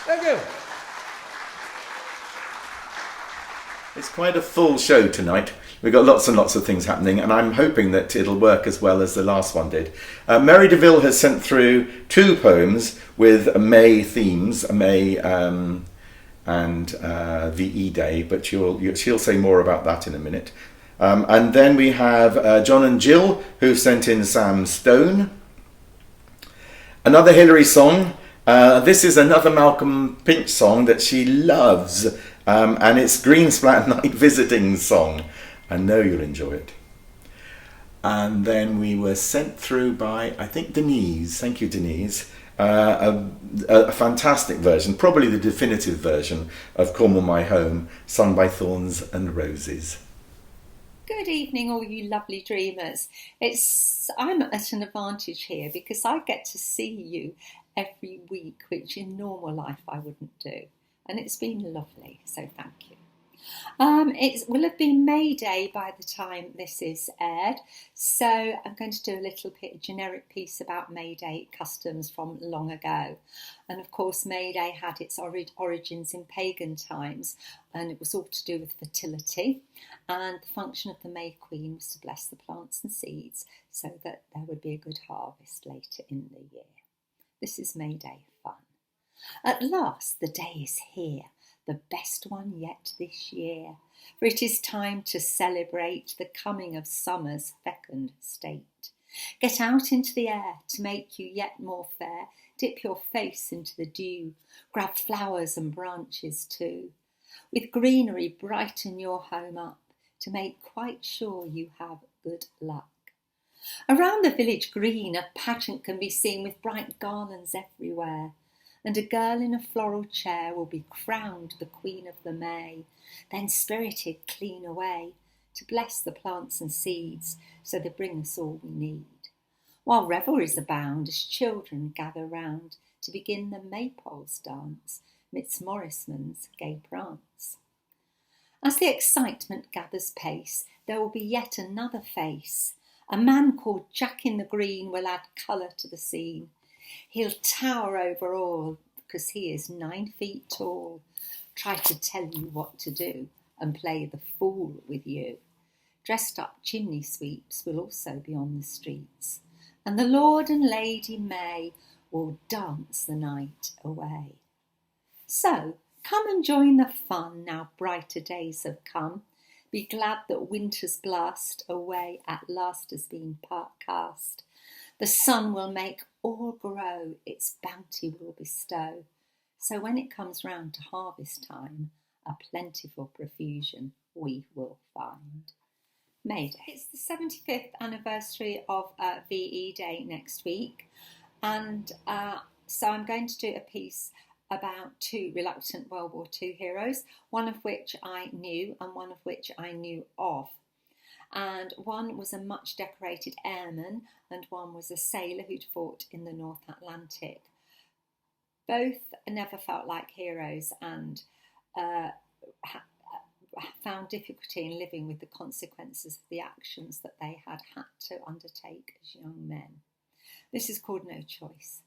Thank you. It's quite a full show tonight. We've got lots and lots of things happening, and I'm hoping that it'll work as well as the last one did. Mary DeVille has sent through 2 poems with May themes, May and VE Day, but she'll say more about that in a minute. And then we have John and Jill, who sent in Sam Stone. Another Hillary song. This is another Malcolm Pinch song that she loves, and it's Greensplat Night Visiting song. I know you'll enjoy it. And then we were sent through by, I think, Denise. Thank you, Denise. A fantastic version, probably the definitive version of Cornwall My Home, sung by Thorns and Roses. Good evening, all you lovely dreamers. I'm at an advantage here because I get to see you every week, which in normal life I wouldn't do. And it's been lovely, so thank you. It will have been May Day by the time this is aired, so I'm going to do a little generic piece about May Day customs from long ago. And of course, May Day had its origins in pagan times, and it was all to do with fertility. And the function of the May Queen was to bless the plants and seeds so that there would be a good harvest later in the year. This is May Day fun. At last, the day is here, the best one yet this year, for it is time to celebrate the coming of summer's fecund state. Get out into the air to make you yet more fair, dip your face into the dew, grab flowers and branches too. With greenery brighten your home up, to make quite sure you have good luck. Around the village green a pageant can be seen with bright garlands everywhere, and a girl in a floral chair will be crowned the Queen of the May, then spirited clean away to bless the plants and seeds so they bring us all we need. While revelries abound as children gather round to begin the Maypole's dance midst Morrisman's gay prance. As the excitement gathers pace, there will be yet another face. A man called Jack in the Green will add colour to the scene. He'll tower over all, because he is 9 feet tall, try to tell you what to do and play the fool with you. Dressed up chimney sweeps will also be on the streets, and the Lord and Lady May will dance the night away. So, come and join the fun now brighter days have come. Be glad that winter's blast away at last has been cast. The sun will make all grow, its bounty will bestow. So when it comes round to harvest time, a plentiful profusion we will find. May Day. It's the 75th anniversary of VE Day next week, and so I'm going to do a piece about 2 reluctant World War II heroes, one of which I knew and one of which I knew of. And one was a much decorated airman and one was a sailor who'd fought in the North Atlantic. Both never felt like heroes and found difficulty in living with the consequences of the actions that they had to undertake as young men. This is called No Choice.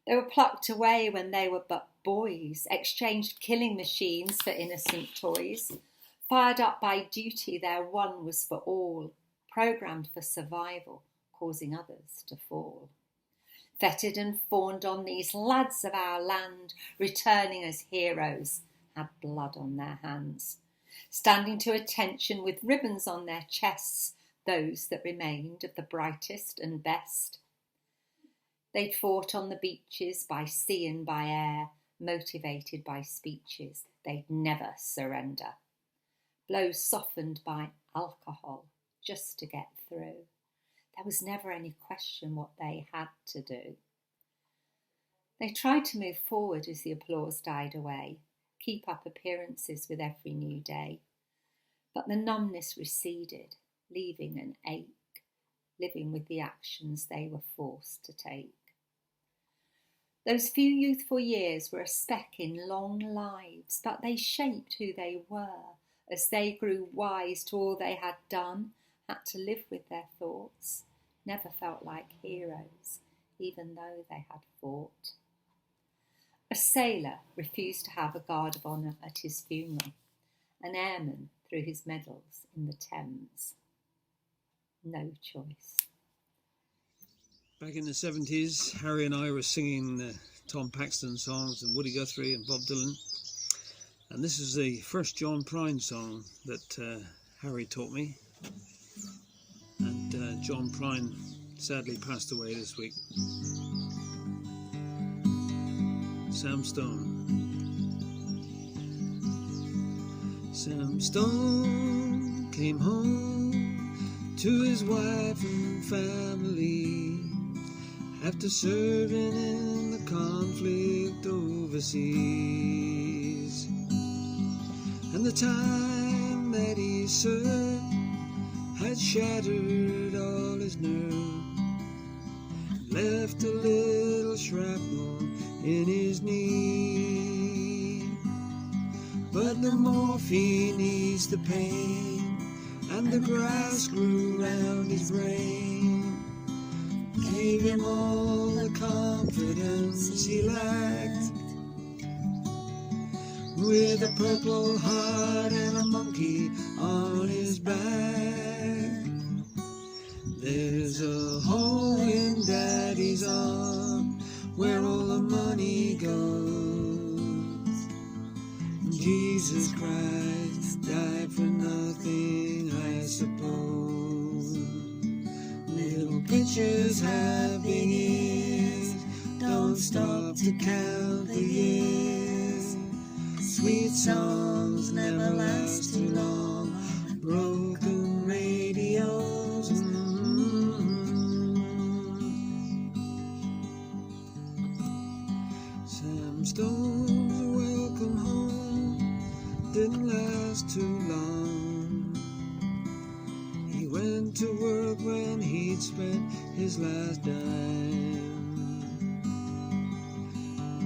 They were plucked away when they were but boys, exchanged killing machines for innocent toys. Fired up by duty, their one was for all, programmed for survival, causing others to fall. Fettered and fawned on, these lads of our land, returning as heroes, had blood on their hands. Standing to attention with ribbons on their chests, those that remained of the brightest and best. They'd fought on the beaches, by sea and by air, motivated by speeches, they'd never surrender. Blows softened by alcohol, just to get through. There was never any question what they had to do. They tried to move forward as the applause died away, keep up appearances with every new day. But the numbness receded, leaving an ache, living with the actions they were forced to take. Those few youthful years were a speck in long lives, but they shaped who they were as they grew wise to all they had done, had to live with their thoughts, never felt like heroes, even though they had fought. A sailor refused to have a guard of honour at his funeral. An airman threw his medals in the Thames. No choice. Back in the 70s, Harry and I were singing Tom Paxton songs and Woody Guthrie and Bob Dylan. And this is the first John Prine song that Harry taught me. And John Prine sadly passed away this week. Sam Stone. Sam Stone came home to his wife and family after serving in the conflict overseas. And the time that he served had shattered all his nerve, left a little shrapnel in his knee. but the morphine eased the pain, and the grass grew round his brain, gave him all the confidence he lacked. With a purple heart and a monkey on his back, there's a hole in Daddy's arm where all the money goes. Jesus Christ died for nothing, I suppose. Little pictures have big ears, don't stop to count the years. Sweet songs never last too long, broken radios. Sam Stone's welcome home didn't last too long. He went to work when he'd spent his last dime.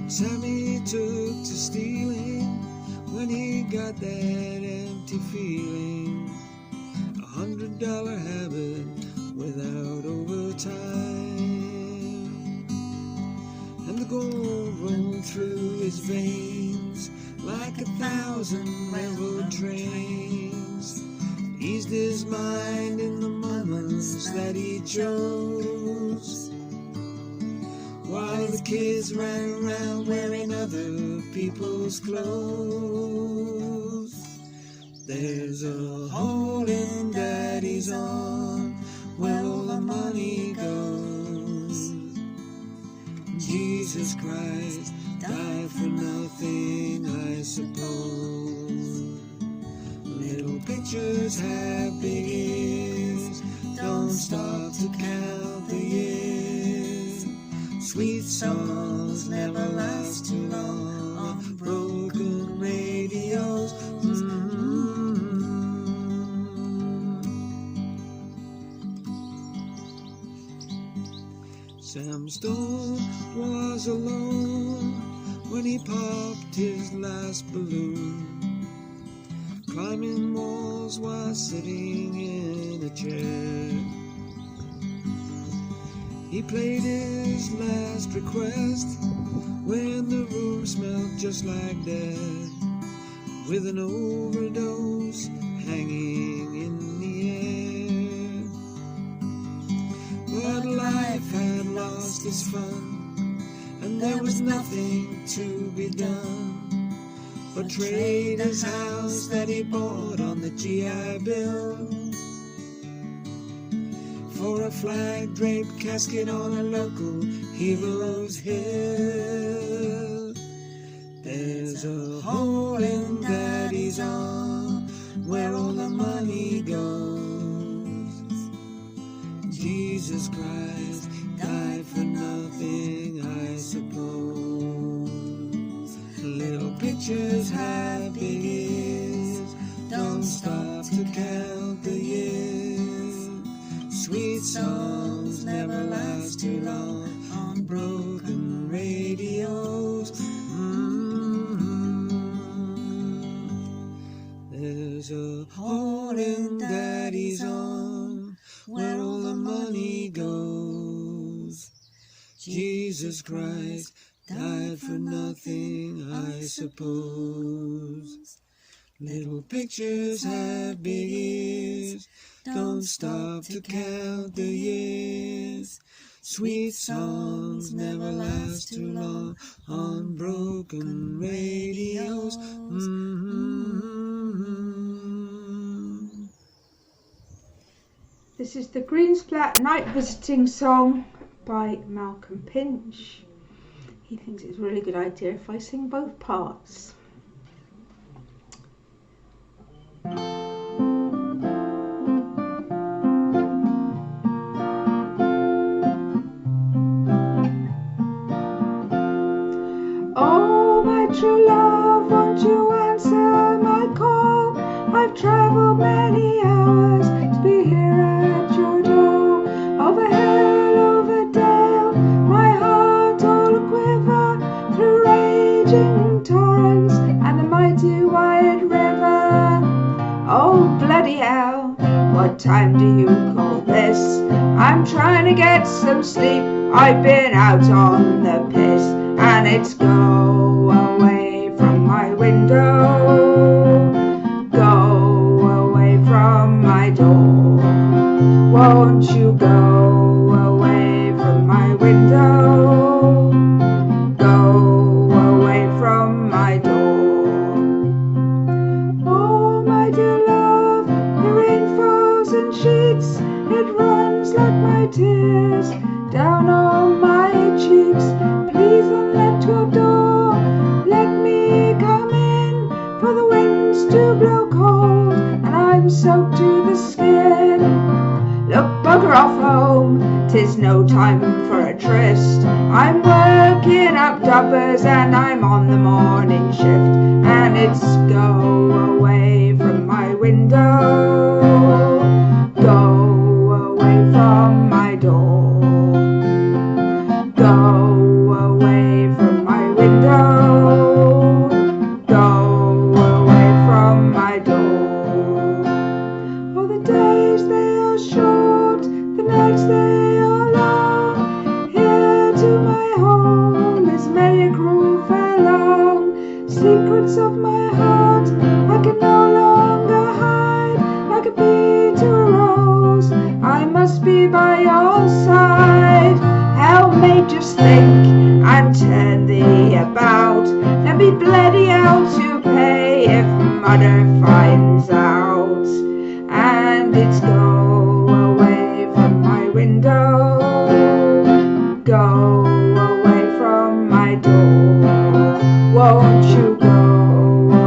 Sammy took to stealing when he got that empty feeling. $100 habit without overtime, and the gold rolled through his veins like 1,000 railroad trains. Eased his mind in the moments that he chose, while the kids ran around wearing other people's clothes. There's a hole in Daddy's arm where all the money goes. Jesus Christ died for nothing, I suppose. Little pictures have big ears, don't stop to count the years. Sweet songs never last too long on broken radios. Sam Stone was alone when he popped his last balloon, climbing walls while sitting in a chair. He played his last request when the room smelled just like death, with an overdose hanging in the air. But life had lost its fun, and there was nothing to be done but trade his house that he bought on the GI Bill for a flag-draped casket on a local hero's hill. There's a hole in Daddy's arm where all the money goes. Jesus Christ died for nothing, I suppose. Little pictures have big ears, don't stop to count the years. Sweet songs never last too long on broken radios. There's a hole in Daddy's arm where all the money goes. Jesus Christ died for nothing, I suppose. Little pictures have big ears, don't stop to count the years. Sweet songs never last too long on broken radios. This is the Greensflat Night Visiting Song by Malcolm Pinch. He thinks it's a really good idea if I sing both parts. Oh, my true love, won't you answer my call? I've travelled many hours to be here at your door. Over hill, over dale, my heart all a quiver through raging torrents. What time do you call this? I'm trying to get some sleep. I've been out on the piss, and it's go away from my window. Go away from my door. Won't you go away from my window? Go away from my door. Oh, my dear love, the rain falls in sheets. It runs like my tears down on my cheeks. Please unlet your door. Let me come in, for the winds do blow cold, and I'm soaked to the skin. Look, bugger off home, 'tis no time for a tryst. I'm working up dubbers and I'm on the morning shift, and it's go away from my window. Go away from my door. Go away from my window. Go away from my door. Oh, the days they are short, the nights they are long. Here to my home is many a cruel furlong. Secrets of my heart I can no longer hide. Like a bee to a rose, I must be by your side. Help me just think and turn thee about. There'll be bloody hell to pay if mother finds out. And it's go away from my window. Go away from my door. Won't you go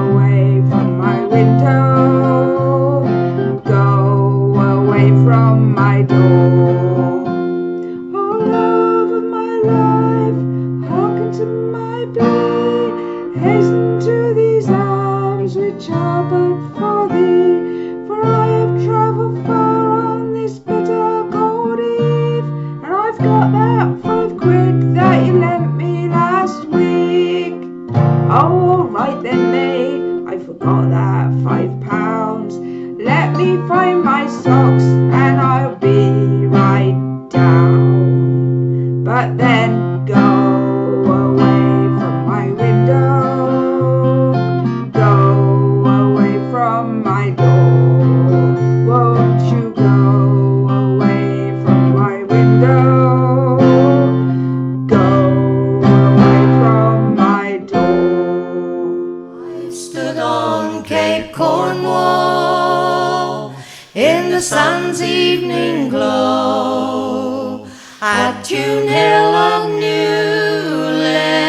away from my window? Go away from my door. Oh, love of my life, hearken to my plea. Hasten to these arms which are but for thee. For I have travelled far on this bitter cold eve, and I've got that £5 that you lent me last week. Oh, all right then, mate, I forgot that £5. Let me find my socks and I'll be right down. But then go away from my window. Go away from my door. Won't you go away from my window? Go away from my door. I stood on Cape Cornwall in the sun's evening glow, at Tune Hill of Newland,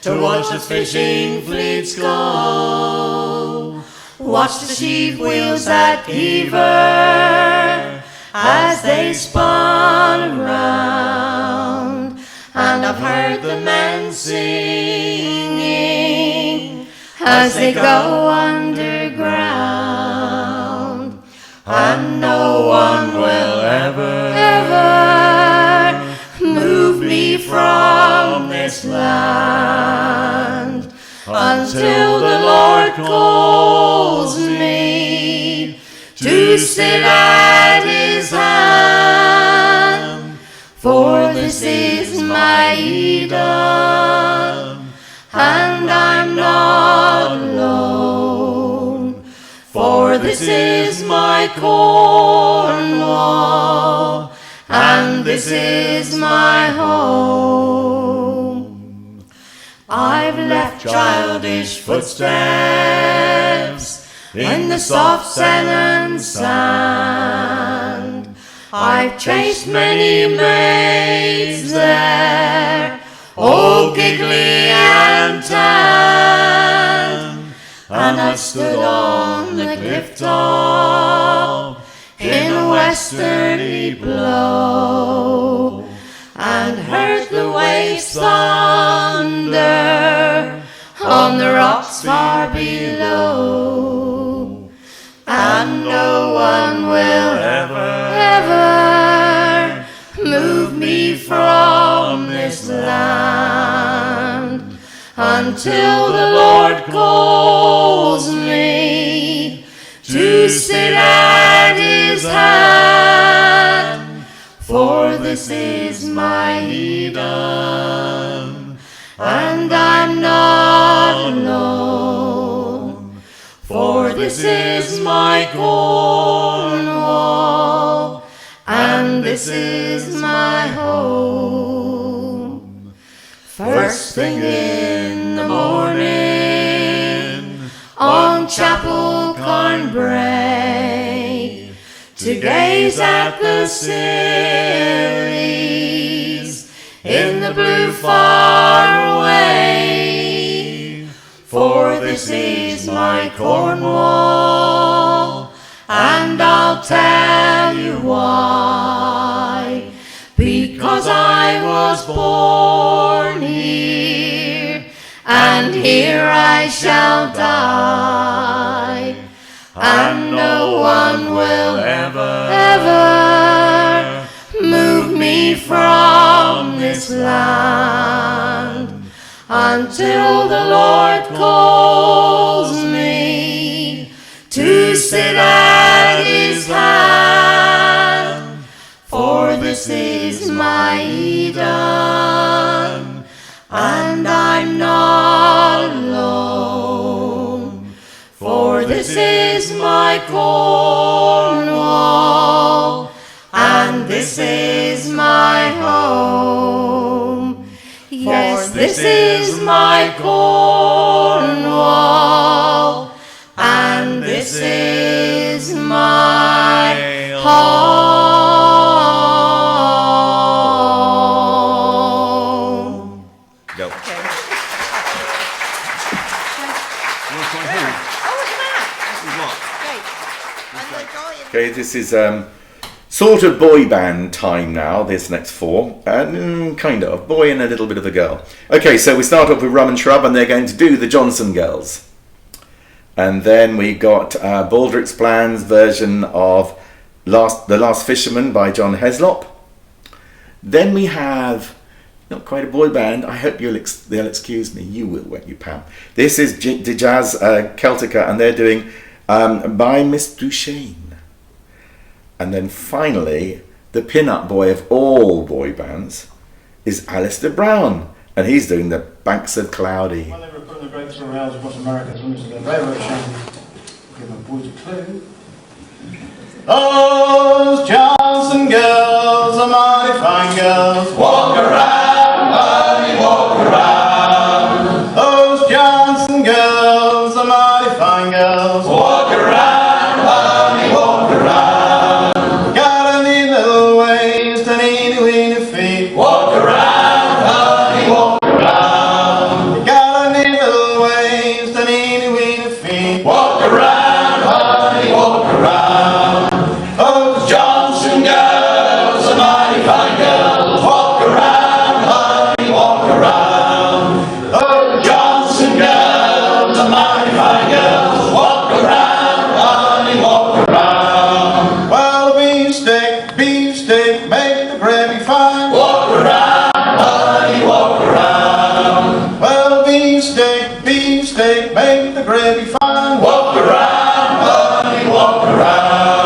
to watch the fishing fleets go. Watch the sheep wheels at Hever as they spun around, and I've heard the men singing as they go underground. And no one will ever move me from this land until the Lord calls me to sit at his hand. For this is my Edom, and I'm not alone. For this is my Cornwall, and this is my home. I've left childish footsteps in the soft Sennan sand. I've chased many maids there, all giggly and tan, and I've stood on the cliff top in a westerly blow, and heard the waves thunder on the rocks far below. And no one will ever move me from this land until the Lord calls me to sit at at his hand. For this is my Eden, and I'm not alone. For this is my Cornwall, and this is my home. First thing in the morning, on Chapel Cornbray, to gaze at the Scillies in the blue far away. For this is my Cornwall, and I'll tell you why. Because I was born here, and here I shall die, and no one will ever move me from this land until the Lord calls me to sit at his hand. For this is my Eden, and I'm not alone. For this is my Cornwall, and this is my home. Yes, this is my Cornwall, and this is my home. Go. Okay, this is sort of boy band time now, this next four. Kind of. Boy and a little bit of a girl. Okay, so we start off with Rum and Shrub, and they're going to do the Johnson Girls. And then we got Baldrick's Plan's version of The Last Fisherman by John Heslop. Then we have, not quite a boy band, I hope they'll excuse me. You will, won't you, Pam? This is the Jazz Celtica, and they're doing By Miss Duchesne. And then finally, the pin-up boy of all boy bands is Alistair Brown, and he's doing the Banks of Cloudy. Well, they were putting the breakthrough rails across America as long as they get very, very shiny. Give my boys a clue. Those Johnson girls are mighty fine girls. Walk around, honey, walk around. Those Johnson girls are mighty fine girls. Walk around, honey, walk around. Got a neat little waist and eeny weeny feet. Walk around, honey, walk around. You got a neat little waist and eeny weeny feet. Walk around, honey, walk around. Those Johnson girls are mighty fine girls. Walk around, honey, walk around. Those Johnson girls are mighty fine girls. Walk around, honey, walk around. Well, beefsteak, beefsteak, make the gravy fine. Walk around, honey, walk around. Well, beefsteak, beefsteak, make the gravy fine. Walk around, honey, walk around.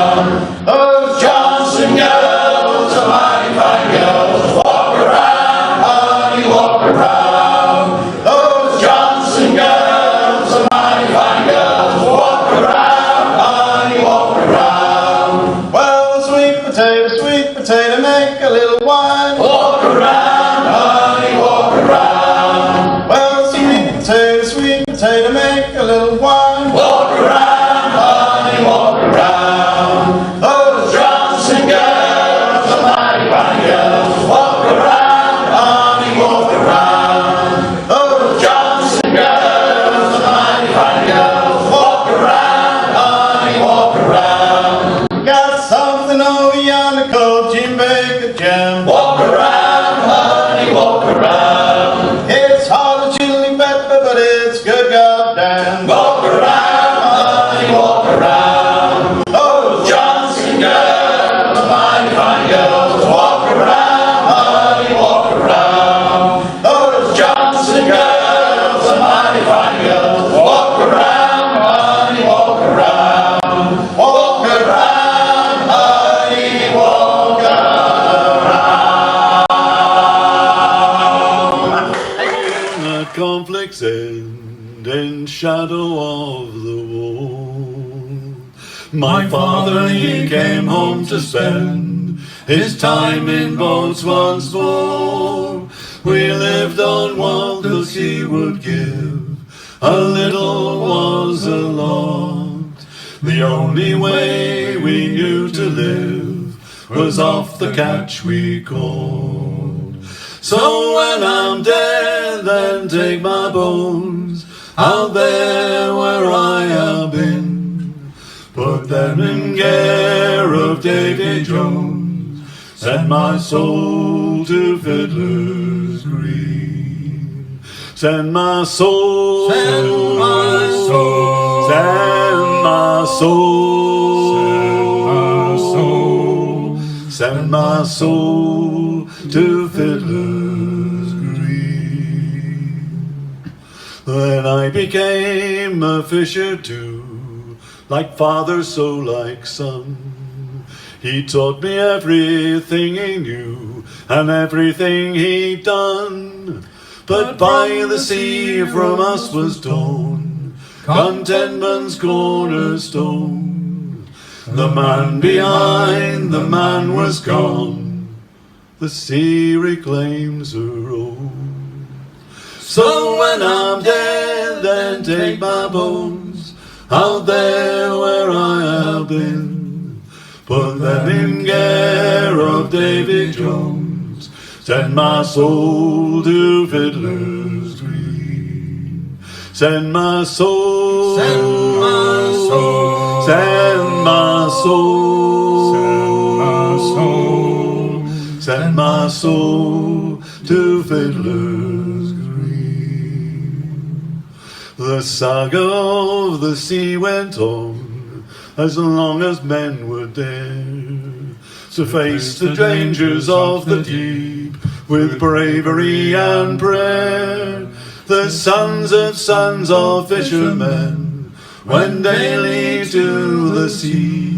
My father, he came home to spend his time in boats once more. We lived on what the sea would give, a little was a lot. The only way we knew to live was off the catch we caught. So when I'm dead, then take my bones out there where I have been, put them in care of Davy Jones, send my soul to Fiddler's Green. Send my soul, send my soul, send my soul, send my soul to Fiddler's Green. Then I became a fisher too, like father, so like son. He taught me everything he knew and everything he'd done. But by the sea from us was torn contentment's cornerstone. The man behind the man was gone, the sea reclaims her own. So when I'm dead, then take my bones out there where I have been, put them in care of Davy Jones, send my soul to Fiddler's Green. Send my soul, send my soul, send my soul, send my soul, send my soul to Fiddler's Green. The saga of the sea went on as long as men were there to face the dangers of the deep with bravery and prayer. The sons of fishermen went daily to the sea,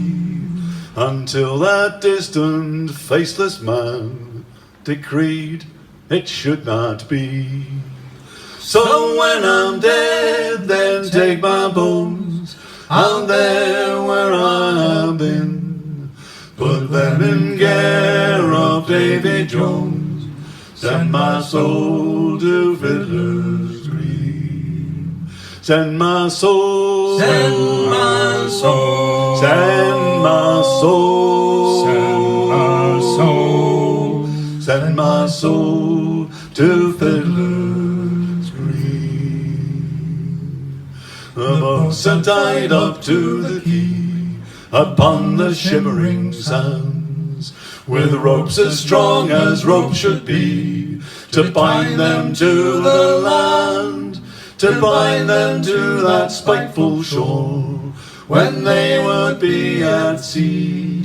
until that distant faceless man decreed it should not be. So when I'm dead, then take my bones out there where I have been, put them in care of Davy Jones, send my soul to Fiddler's Green. Send my soul, send my soul, send my soul, send my soul, send my soul to Fiddler's Green. The boats are tied up to the quay upon the shimmering sands, with ropes as strong as ropes should be, to bind them to the land, to bind them to that spiteful shore, when they would be at sea.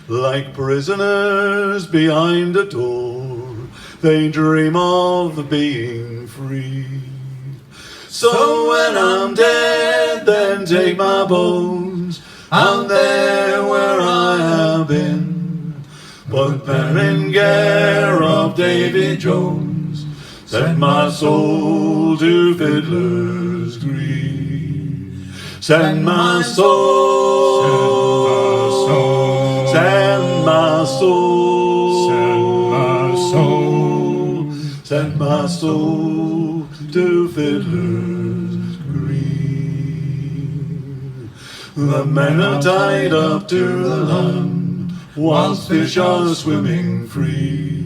Like prisoners behind a door, they dream of being free. So when I'm dead, then take my bones out there where I have been, put them in care of Davy Jones, send my soul to Fiddler's Green. Send my soul, send my soul, send my soul, send my soul to Fiddler's Green. The men are tied up to the land, whilst fish are swimming free.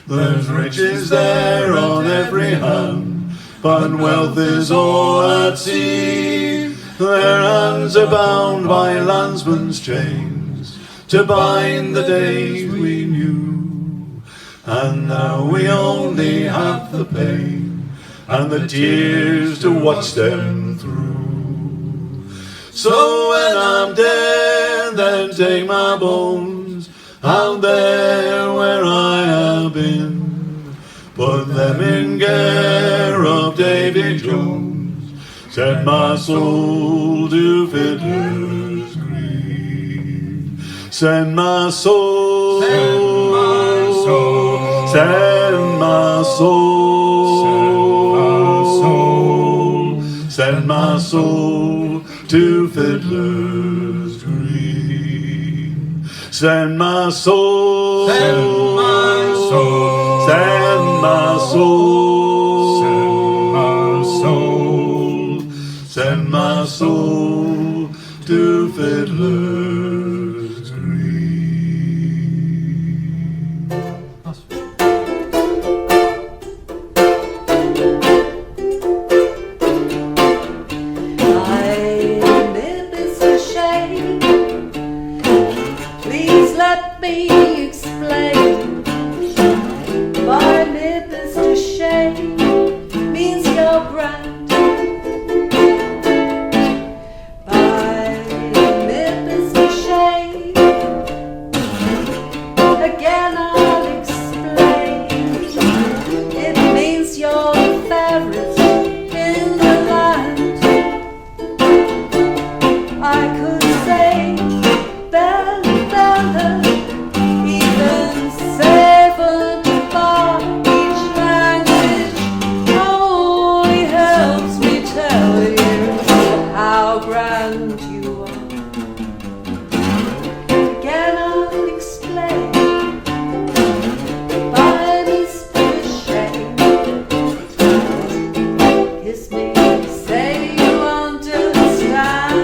There's riches there on every hand, but wealth is all at sea. Their hands are bound by landsmen's chains, to bind the days we knew. And now we only have the pain and the tears to watch them through. So when I'm dead, then take my bones out there where I have been, put them in care of Davy Jones, send my soul to Fiddler's Green. Send my soul, send my soul, send my soul, send my soul, send my soul two fiddlers green. Send my soul, send my soul, send my soul, send my soul, send my soul to fiddlers green. Please let me explain. My nib is to shame means you're grand. My nib is to shame. Again I'll explain. It means you're the fairest in the land. I could say Bella, Bella, even 75 each language only helps me tell you how grand you are. Again I'll explain. By Mr. Shame, kiss me, say you understand.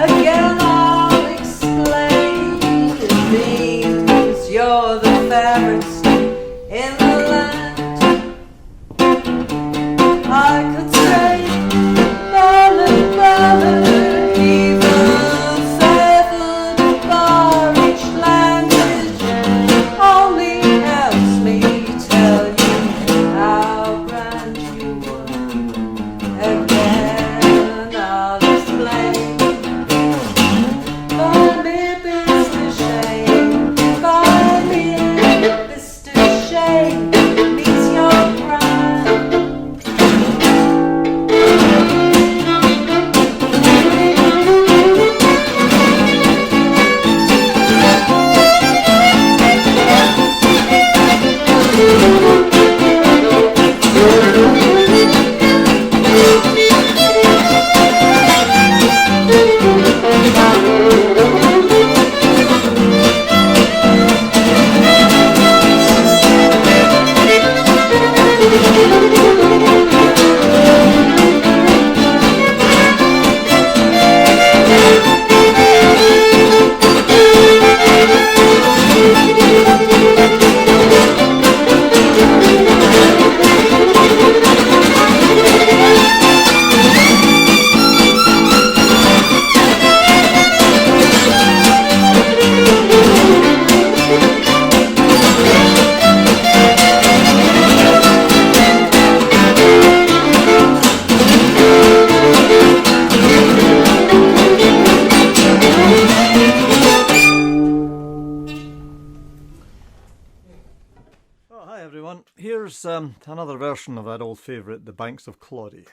Again I'll explain. It means you're the fairest in the land. I could say Bella, Bella, even 75 each language only helps me tell you how grand you are. Again I'll explain. By me, Mr. Shame. By me, Mr. Shame means you're grand. Oh, hi everyone. Here's another version of that old favourite, The Banks of Claudy.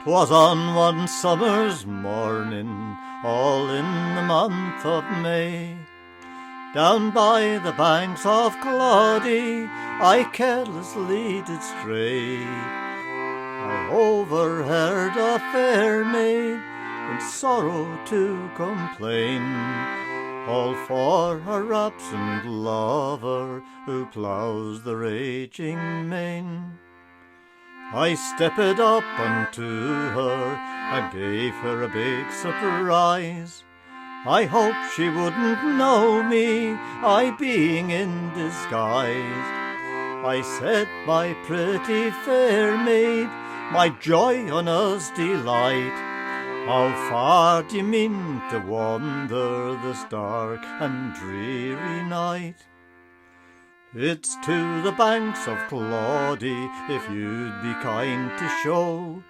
'Twas on one summer's morning, all in the month of May, down by the banks of Claudy, I carelessly did stray. I overheard a fair maid in sorrow to complain, all for her absent lover who ploughs the raging main. I stepped up unto her and gave her a big surprise. I hoped she wouldn't know me, I being in disguise. I said, my pretty fair maid, my joy on us delight, how far d'ye mean to wander this dark and dreary night? It's to the banks of Claudy, if you'd be kind to show.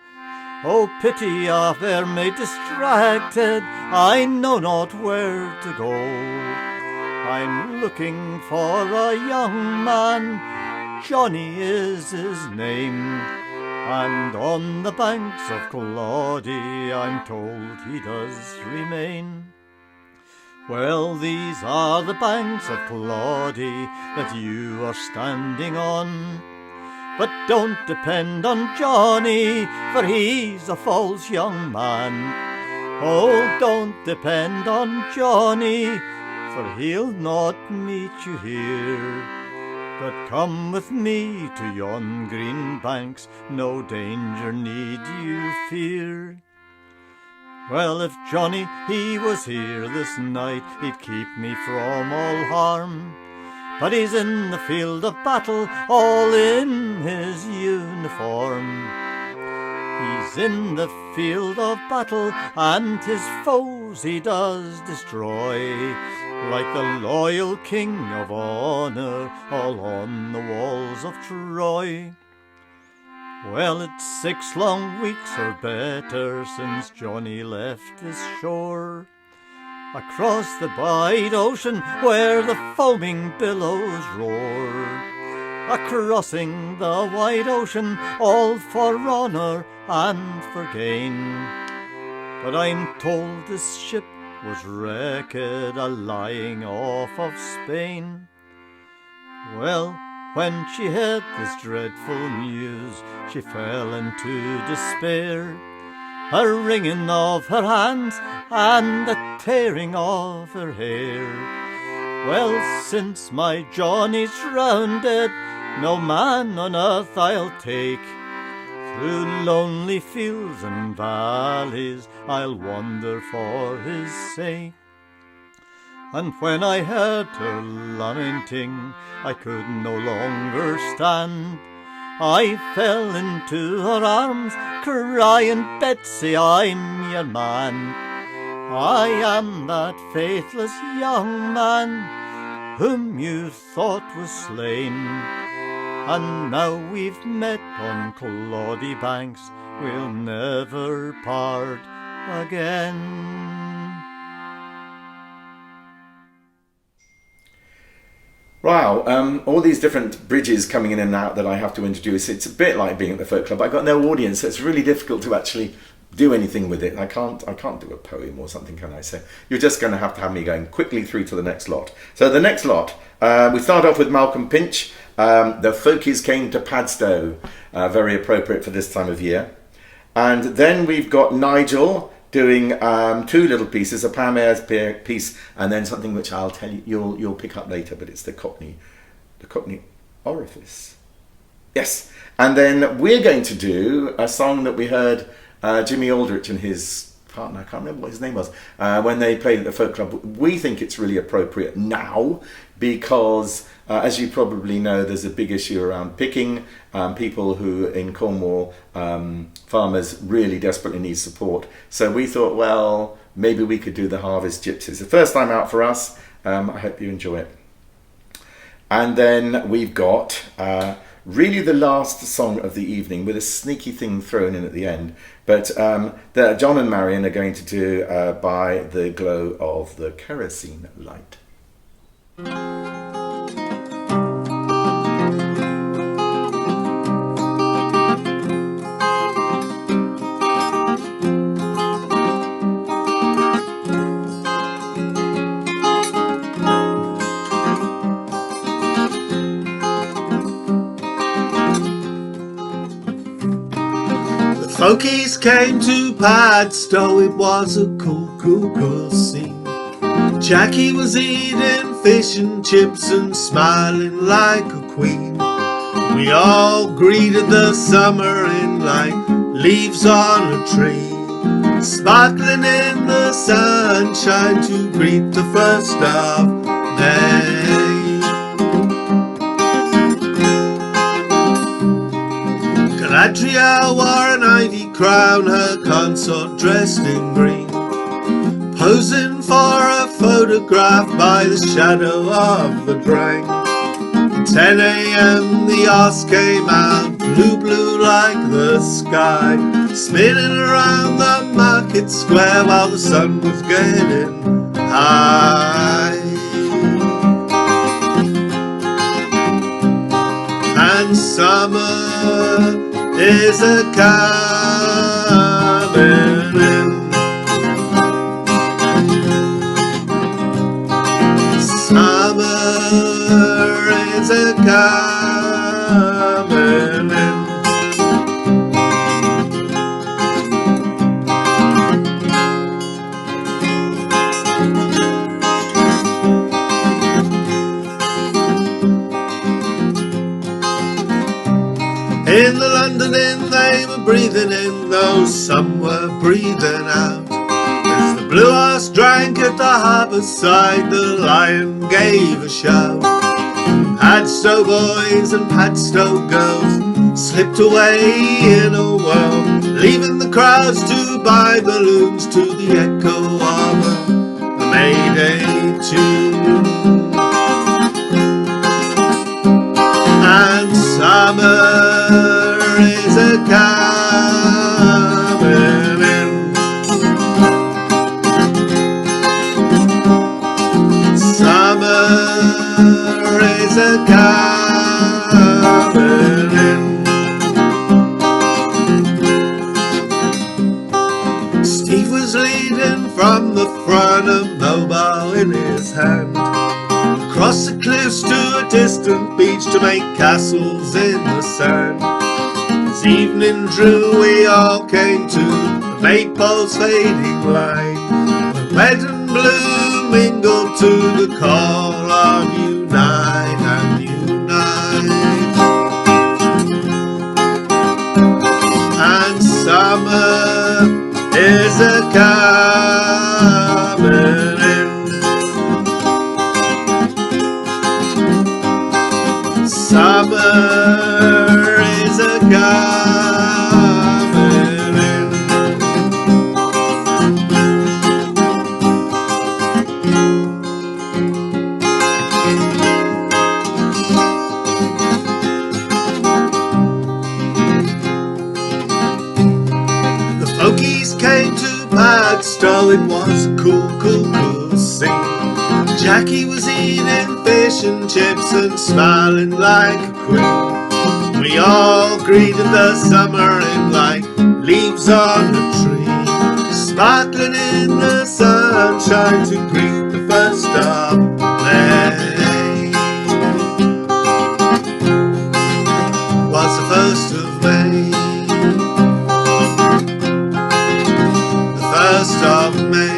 Oh, pity a fair maid distracted, I know not where to go. I'm looking for a young man, Johnny is his name, and on the banks of Claudy I'm told he does remain. Well, these are the banks of Claudy that you are standing on, but don't depend on Johnny, for he's a false young man. Oh, don't depend on Johnny, for he'll not meet you here. But come with me to yon green banks, no danger need you fear. Well, if Johnny, he was here this night, he'd keep me from all harm. But he's in the field of battle, all in his uniform. He's in the field of battle, and his foes he does destroy, like the loyal king of honour, all on the walls of Troy. Well, it's 6 long weeks or better since Johnny left this shore, across the wide ocean where the foaming billows roar, a-crossing the wide ocean, all for honour and for gain. But I'm told this ship was wrecked a-lying off of Spain. Well, when she heard this dreadful news, she fell into despair, a wringing of her hands and a tearing of her hair. Well, since my Johnny's drowned, no man on earth I'll take. Through lonely fields and valleys I'll wander for his sake. And when I heard her lamenting, I could no longer stand. I fell into her arms, crying, Betsy, I'm your man. I am that faithless young man whom you thought was slain. And now we've met on Claudy banks, we'll never part again. Wow, all these different bridges coming in and out that I have to introduce. It's a bit like being at the folk club. I've got no audience, so it's really difficult to actually do anything with it. I can't do a poem or something, can I? So you're just going to have me going quickly through to the next lot. So the next lot, we start off with Malcolm Pinch. The Folkies Came to Padstow, very appropriate for this time of year. And then we've got Nigel doing 2 little pieces, a Pam Ayres piece, and then something which I'll tell you, you'll pick up later, but it's the Cockney Orifice. Yes, and then we're going to do a song that we heard Jimmy Aldrich and his partner, I can't remember what his name was, when they played at the folk club. We think it's really appropriate now because, as you probably know, there's a big issue around picking. People who in Cornwall, farmers really desperately need support. So we thought, well, maybe we could do the Harvest Gypsies. The first time out for us. I hope you enjoy it. And then we've got really the last song of the evening with a sneaky thing thrown in at the end. But John and Marion are going to do By the Glow of the Kerosene Light. folkies came to Padstow, it was a cool scene. Jackie was eating fish and chips and smiling like a queen. We all greeted the summer in like leaves on a tree, sparkling in the sunshine to greet the 1st of May. Galadriel wore an ivy crown, her consort dressed in green, posing for a photograph by the shadow of the Drang. 10 a.m. the arse came out, blue like the sky, spinning around the market square while the sun was getting high. And summer is a coming in. Summer is a coming in. In the London Inn they were breathing in, though some were breathing out. As the blue horse drank at the harbour side, the Lion gave a shout. Padstow boys and Padstow girls slipped away in a whirl, leaving the crowds to buy balloons to the echo of a Mayday tune. And summer is a coming in. Summer is a coming in. Steve was leading from the front, a mobile in his hand, across the cliffs to a distant beach to make castles in the sand. As evening drew, we all came to the maypole's fading line, where red and blue mingled to the call of unite and unite. And summer is a coming in. Summer is a coming in. The folkies came to Padstow, it was a cool scene. Jackie was eating fish and chips and smiling like a queen. We all greeted the summer in like leaves on a tree, sparkling in the sunshine to greet the 1st of May. Was the 1st of May, the 1st of May.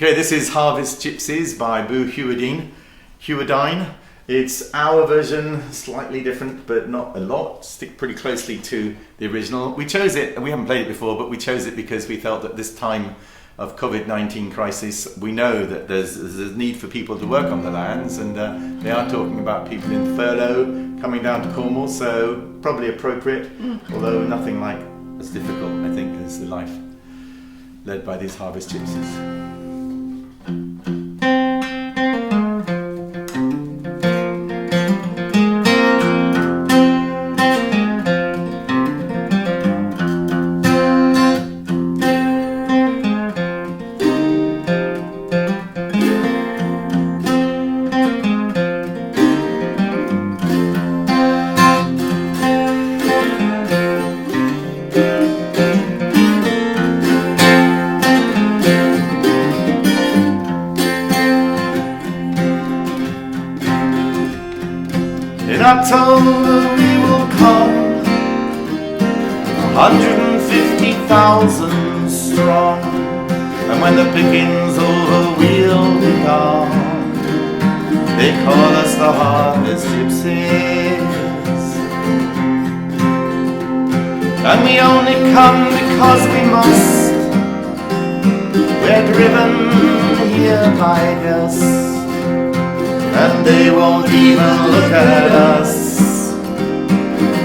Okay, this is Harvest Gypsies by Boo Hewardine. It's our version, slightly different, but not a lot. Stick pretty closely to the original. We chose it, and we haven't played it before, but we chose it because we felt that this time of COVID-19 crisis, we know that there's a need for people to work on the lands, and they are talking about people in furlough coming down to Cornwall, so probably appropriate, although nothing like as difficult, I think, as the life led by these Harvest Gypsies. October we will come, 150,000 strong, and when the pickings over we'll be gone, they call us the harvest gypsies. And we only come because we must, we're driven here by gusts, and they won't even look at us.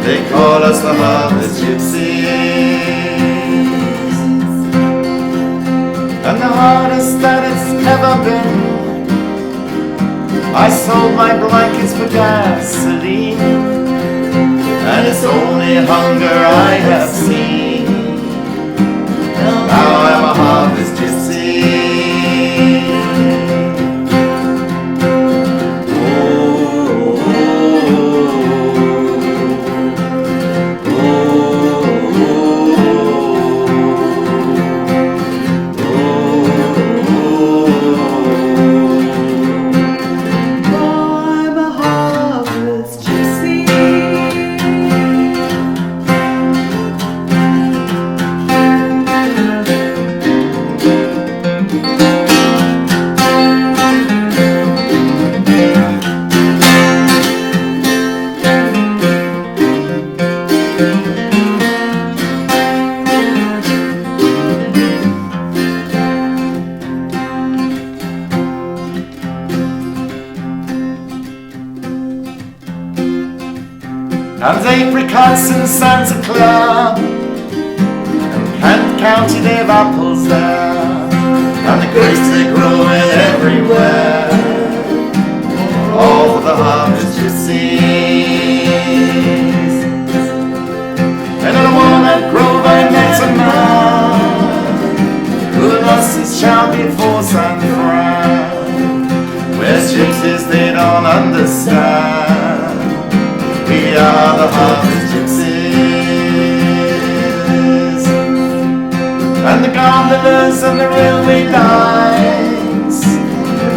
They call us the harvest gypsies. And the hardest that it's ever been, I sold my blankets for gasoline, and it's only hunger I have seen. Now I'm a harvest gypsy. And apricots in Santa Clara, and Kent County they've apples there, and the grapes they grow it everywhere, all for the harvest gypsies. And in a walnut grove I met a man who lost his child before San Fran, where gypsies they don't understand. We are the harvest gypsies, and the gondolas and the railway lines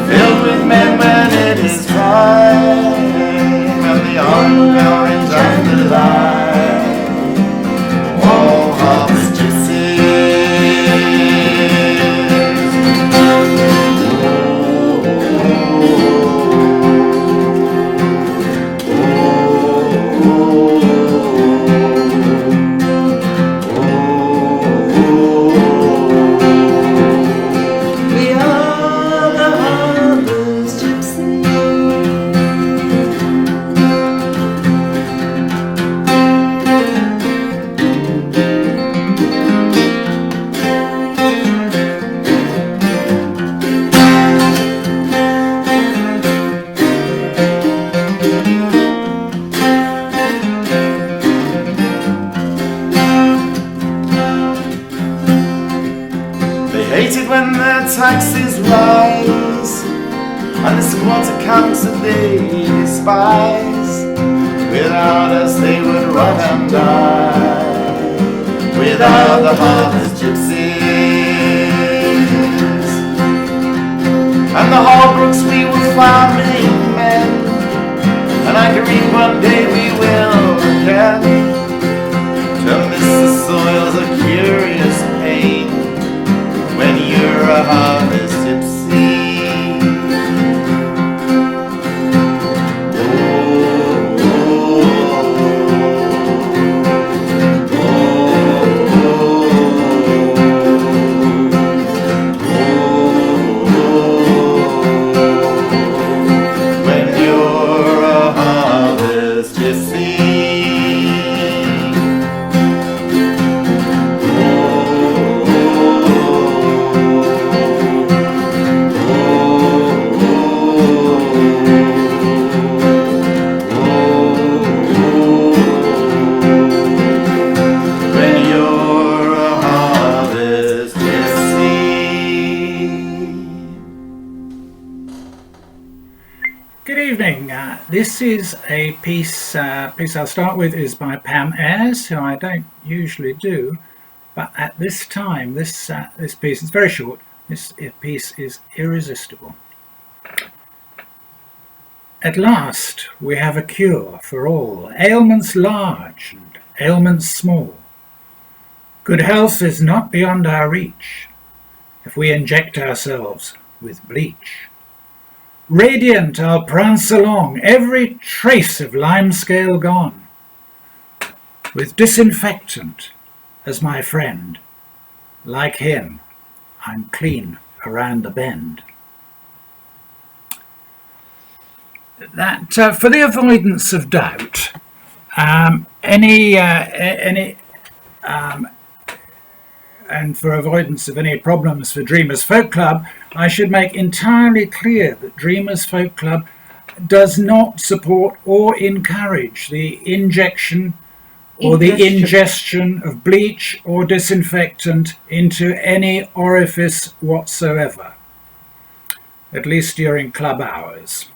filled with men when it is time, and the orange and the lime, all harvest when their taxes rise, and the squatter counts that they despise. Without us they would rot and die, without the harvest gypsies. And the Holbrooks we will farming men, and I dream one day we will again. To miss the soil's a curious pain when you're a harvest gypsy. When you're a harvest gypsy. This is a piece I'll start with is by Pam Ayres, who I don't usually do, but at this time, this piece is very short. This piece is irresistible. At last we have a cure for all ailments large and ailments small. Good health is not beyond our reach if we inject ourselves with bleach. Radiant I'll prance along, every trace of limescale gone, with disinfectant as my friend. Like him, I'm clean around the bend. That for the avoidance of doubt, and for avoidance of any problems for Dreamers Folk Club, I should make entirely clear that Dreamers Folk Club does not support or encourage the injection or the ingestion of bleach or disinfectant into any orifice whatsoever, at least during club hours.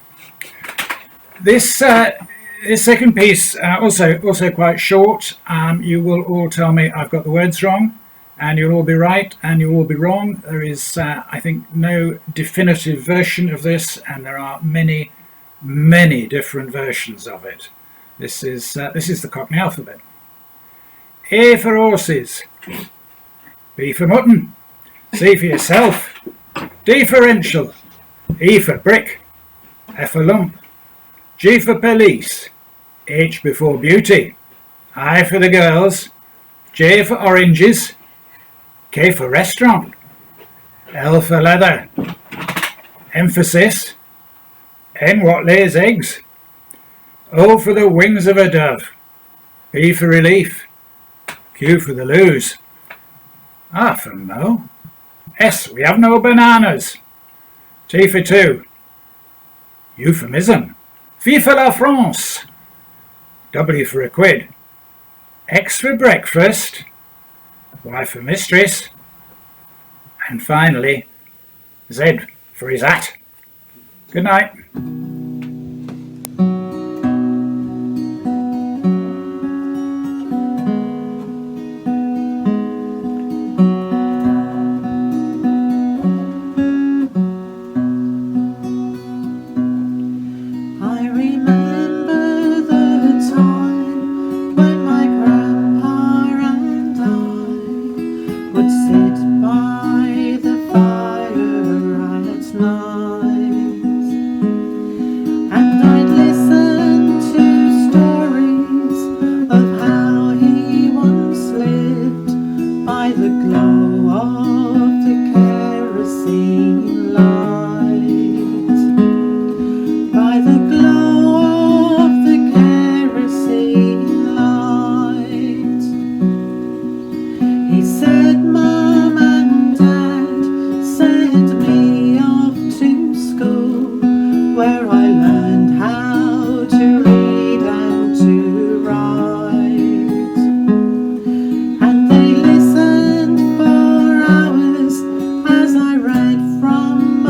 This second piece, also quite short. You will all tell me I've got the words wrong, and you'll all be right, and you'll all be wrong. There is, I think, no definitive version of this, and there are many, many different versions of it. This is the Cockney alphabet. A for horses, B for mutton, C for yourself, D for differential, E for brick, F for lump, G for police, H before beauty, I for the girls, J for oranges, K for restaurant, L for leather, emphasis, N what lays eggs, O for the wings of a dove, P for relief, Q for the lose, R for no, S we have no bananas, T for two, euphemism, F for la France, W for a quid, X for breakfast, Y for mistress, and finally Z for his hat. Good night. I remember the time when my grandpa and I would sit by the fire at night, and I'd listen to stories of how he once lived by the glow of the kerosene light, by the glow of the kerosene light. He said, Mum and Dad, send me off to school, where I learned how to read and to write. And they listened for hours as I read from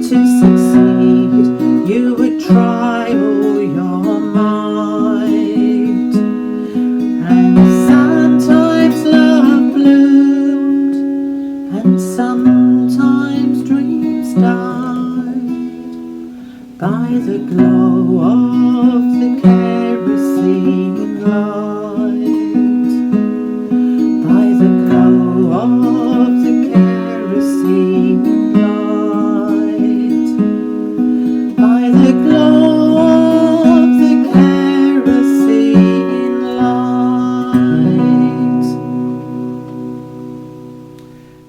to succeed, you would try all your might. And sometimes love bloomed, and sometimes dreams died by the glow of the kerosene light, by the glow of the kerosene light, by the glow of the kerosene light.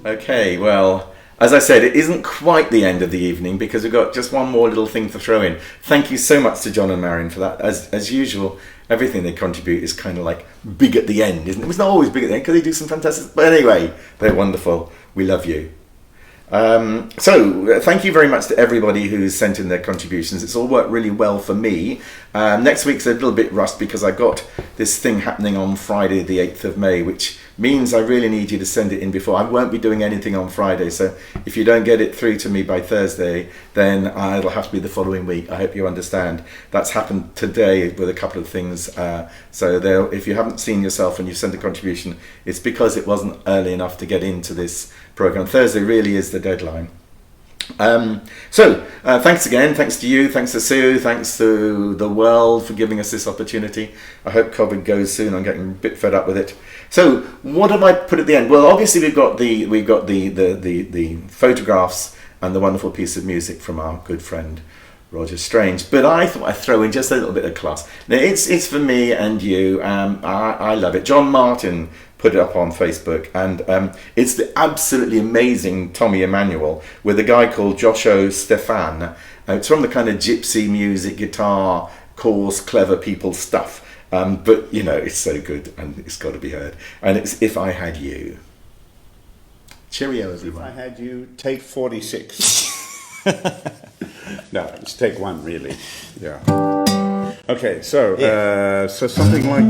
Okay, well, as I said, it isn't quite the end of the evening because we've got just one more little thing to throw in. Thank you so much to John and Marion for that. As usual, everything they contribute is kind of like big at the end, isn't it? It's not always big at the end because they do some fantastic... But anyway, they're wonderful. We love you. So thank you very much to everybody who's sent in their contributions. It's all worked really well for me. Next week's a little bit rushed because I got this thing happening on Friday the 8th of May, which means I really need you to send it in before. I won't be doing anything on Friday, so if you don't get it through to me by Thursday, then it'll have to be the following week. I hope you understand. That's happened today with a couple of things. So if you haven't seen yourself and you've sent a contribution, it's because it wasn't early enough to get into this program. Thursday really is the deadline. Thanks again. Thanks to you. Thanks to Sue. Thanks to the world for giving us this opportunity. I hope COVID goes soon. I'm getting a bit fed up with it. So what have I put at the end? Well, obviously we've got the photographs and the wonderful piece of music from our good friend Roger Strange. But I thought I'd throw in just a little bit of class. Now it's for me and you. I love it. John Martin put it up on Facebook, and it's the absolutely amazing Tommy Emmanuel with a guy called Josho Stefan. It's from the kind of gypsy music, guitar, coarse, clever people stuff. But you know, it's so good and it's got to be heard. And it's If I Had You. Cheerio, everyone. If I Had You, take 46. No, it's take one, really. Yeah. Okay, so so something like.